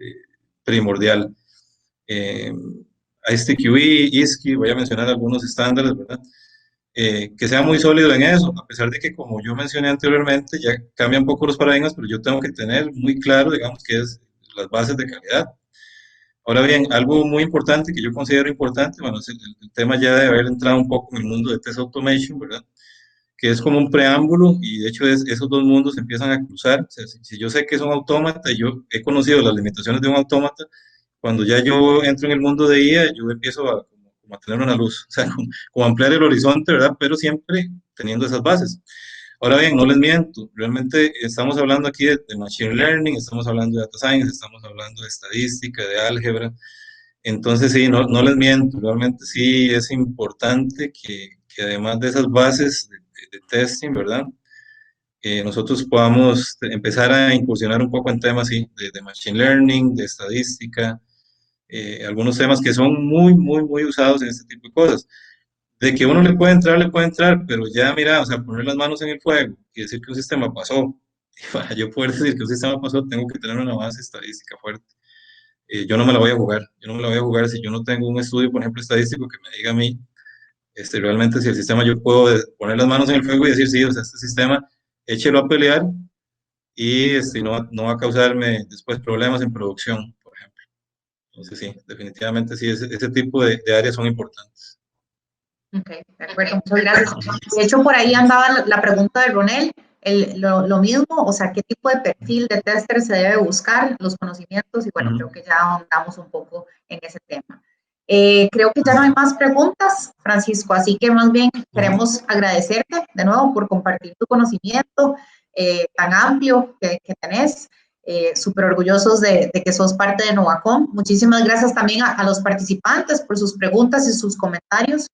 primordial. Eh, ISTQB, ISKI, voy a mencionar algunos estándares, ¿verdad? Que sea muy sólido en eso, a pesar de que, como yo mencioné anteriormente, ya cambian un poco los paradigmas, pero yo tengo que tener muy claro, digamos, que es las bases de calidad. Ahora bien, algo muy importante que yo considero importante, bueno, es el tema ya de haber entrado un poco en el mundo de test automation, ¿verdad? Que es como un preámbulo y de hecho esos dos mundos empiezan a cruzar. O sea, si yo sé que es un autómata y yo he conocido las limitaciones de un autómata, cuando ya yo entro en el mundo de IA, yo empiezo como a tener una luz, o sea, como ampliar el horizonte, ¿verdad? Pero siempre teniendo esas bases. Ahora bien, no les miento, realmente estamos hablando aquí de Machine Learning, estamos hablando de Data Science, estamos hablando de estadística, de álgebra, entonces sí, no les miento, realmente sí es importante que además de esas bases de testing, ¿verdad? Nosotros podamos empezar a incursionar un poco en temas sí, de Machine Learning, de estadística, algunos temas que son muy, muy, muy usados en este tipo de cosas. De que uno le puede entrar, pero ya mira, o sea, poner las manos en el fuego y decir que un sistema pasó. Y para yo poder decir que un sistema pasó, tengo que tener una base estadística fuerte. Yo no me la voy a jugar, yo no me la voy a jugar si yo no tengo un estudio, por ejemplo, estadístico que me diga a mí, realmente si el sistema yo puedo poner las manos en el fuego y decir, sí, o sea, este sistema, échelo a pelear y no va a causarme después problemas en producción, por ejemplo. Entonces, sí, definitivamente sí, ese tipo de áreas son importantes. Ok, de acuerdo, muchas gracias. De hecho, por ahí andaba la pregunta de Ronel, lo mismo, o sea, ¿qué tipo de perfil de tester se debe buscar, los conocimientos? Y bueno, creo que ya ahondamos un poco en ese tema. Creo que ya no hay más preguntas, Francisco, así que más bien queremos agradecerte de nuevo por compartir tu conocimiento tan amplio que tenés. Súper orgullosos de que sos parte de Novacom. Muchísimas gracias también a los participantes por sus preguntas y sus comentarios.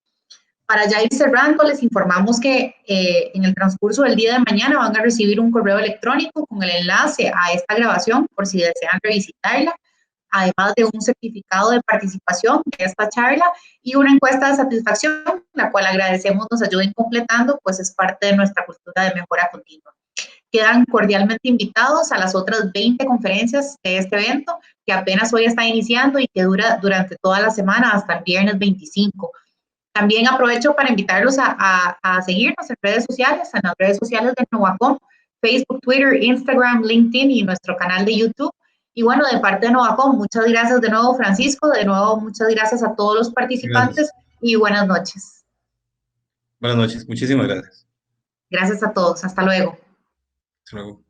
Para ya ir cerrando, les informamos que en el transcurso del día de mañana van a recibir un correo electrónico con el enlace a esta grabación por si desean revisitarla, además de un certificado de participación de esta charla y una encuesta de satisfacción, la cual agradecemos nos ayuden completando, pues es parte de nuestra cultura de mejora continua. Quedan cordialmente invitados a las otras 20 conferencias de este evento, que apenas hoy está iniciando y que dura durante toda la semana hasta el viernes 25. También aprovecho para invitarlos a seguirnos en redes sociales, en las redes sociales de Novacom, Facebook, Twitter, Instagram, LinkedIn y nuestro canal de YouTube. Y bueno, de parte de Novacom, muchas gracias de nuevo, Francisco. De nuevo, muchas gracias a todos los participantes y buenas noches. Buenas noches, muchísimas gracias. Gracias a todos. Hasta luego. Hasta luego.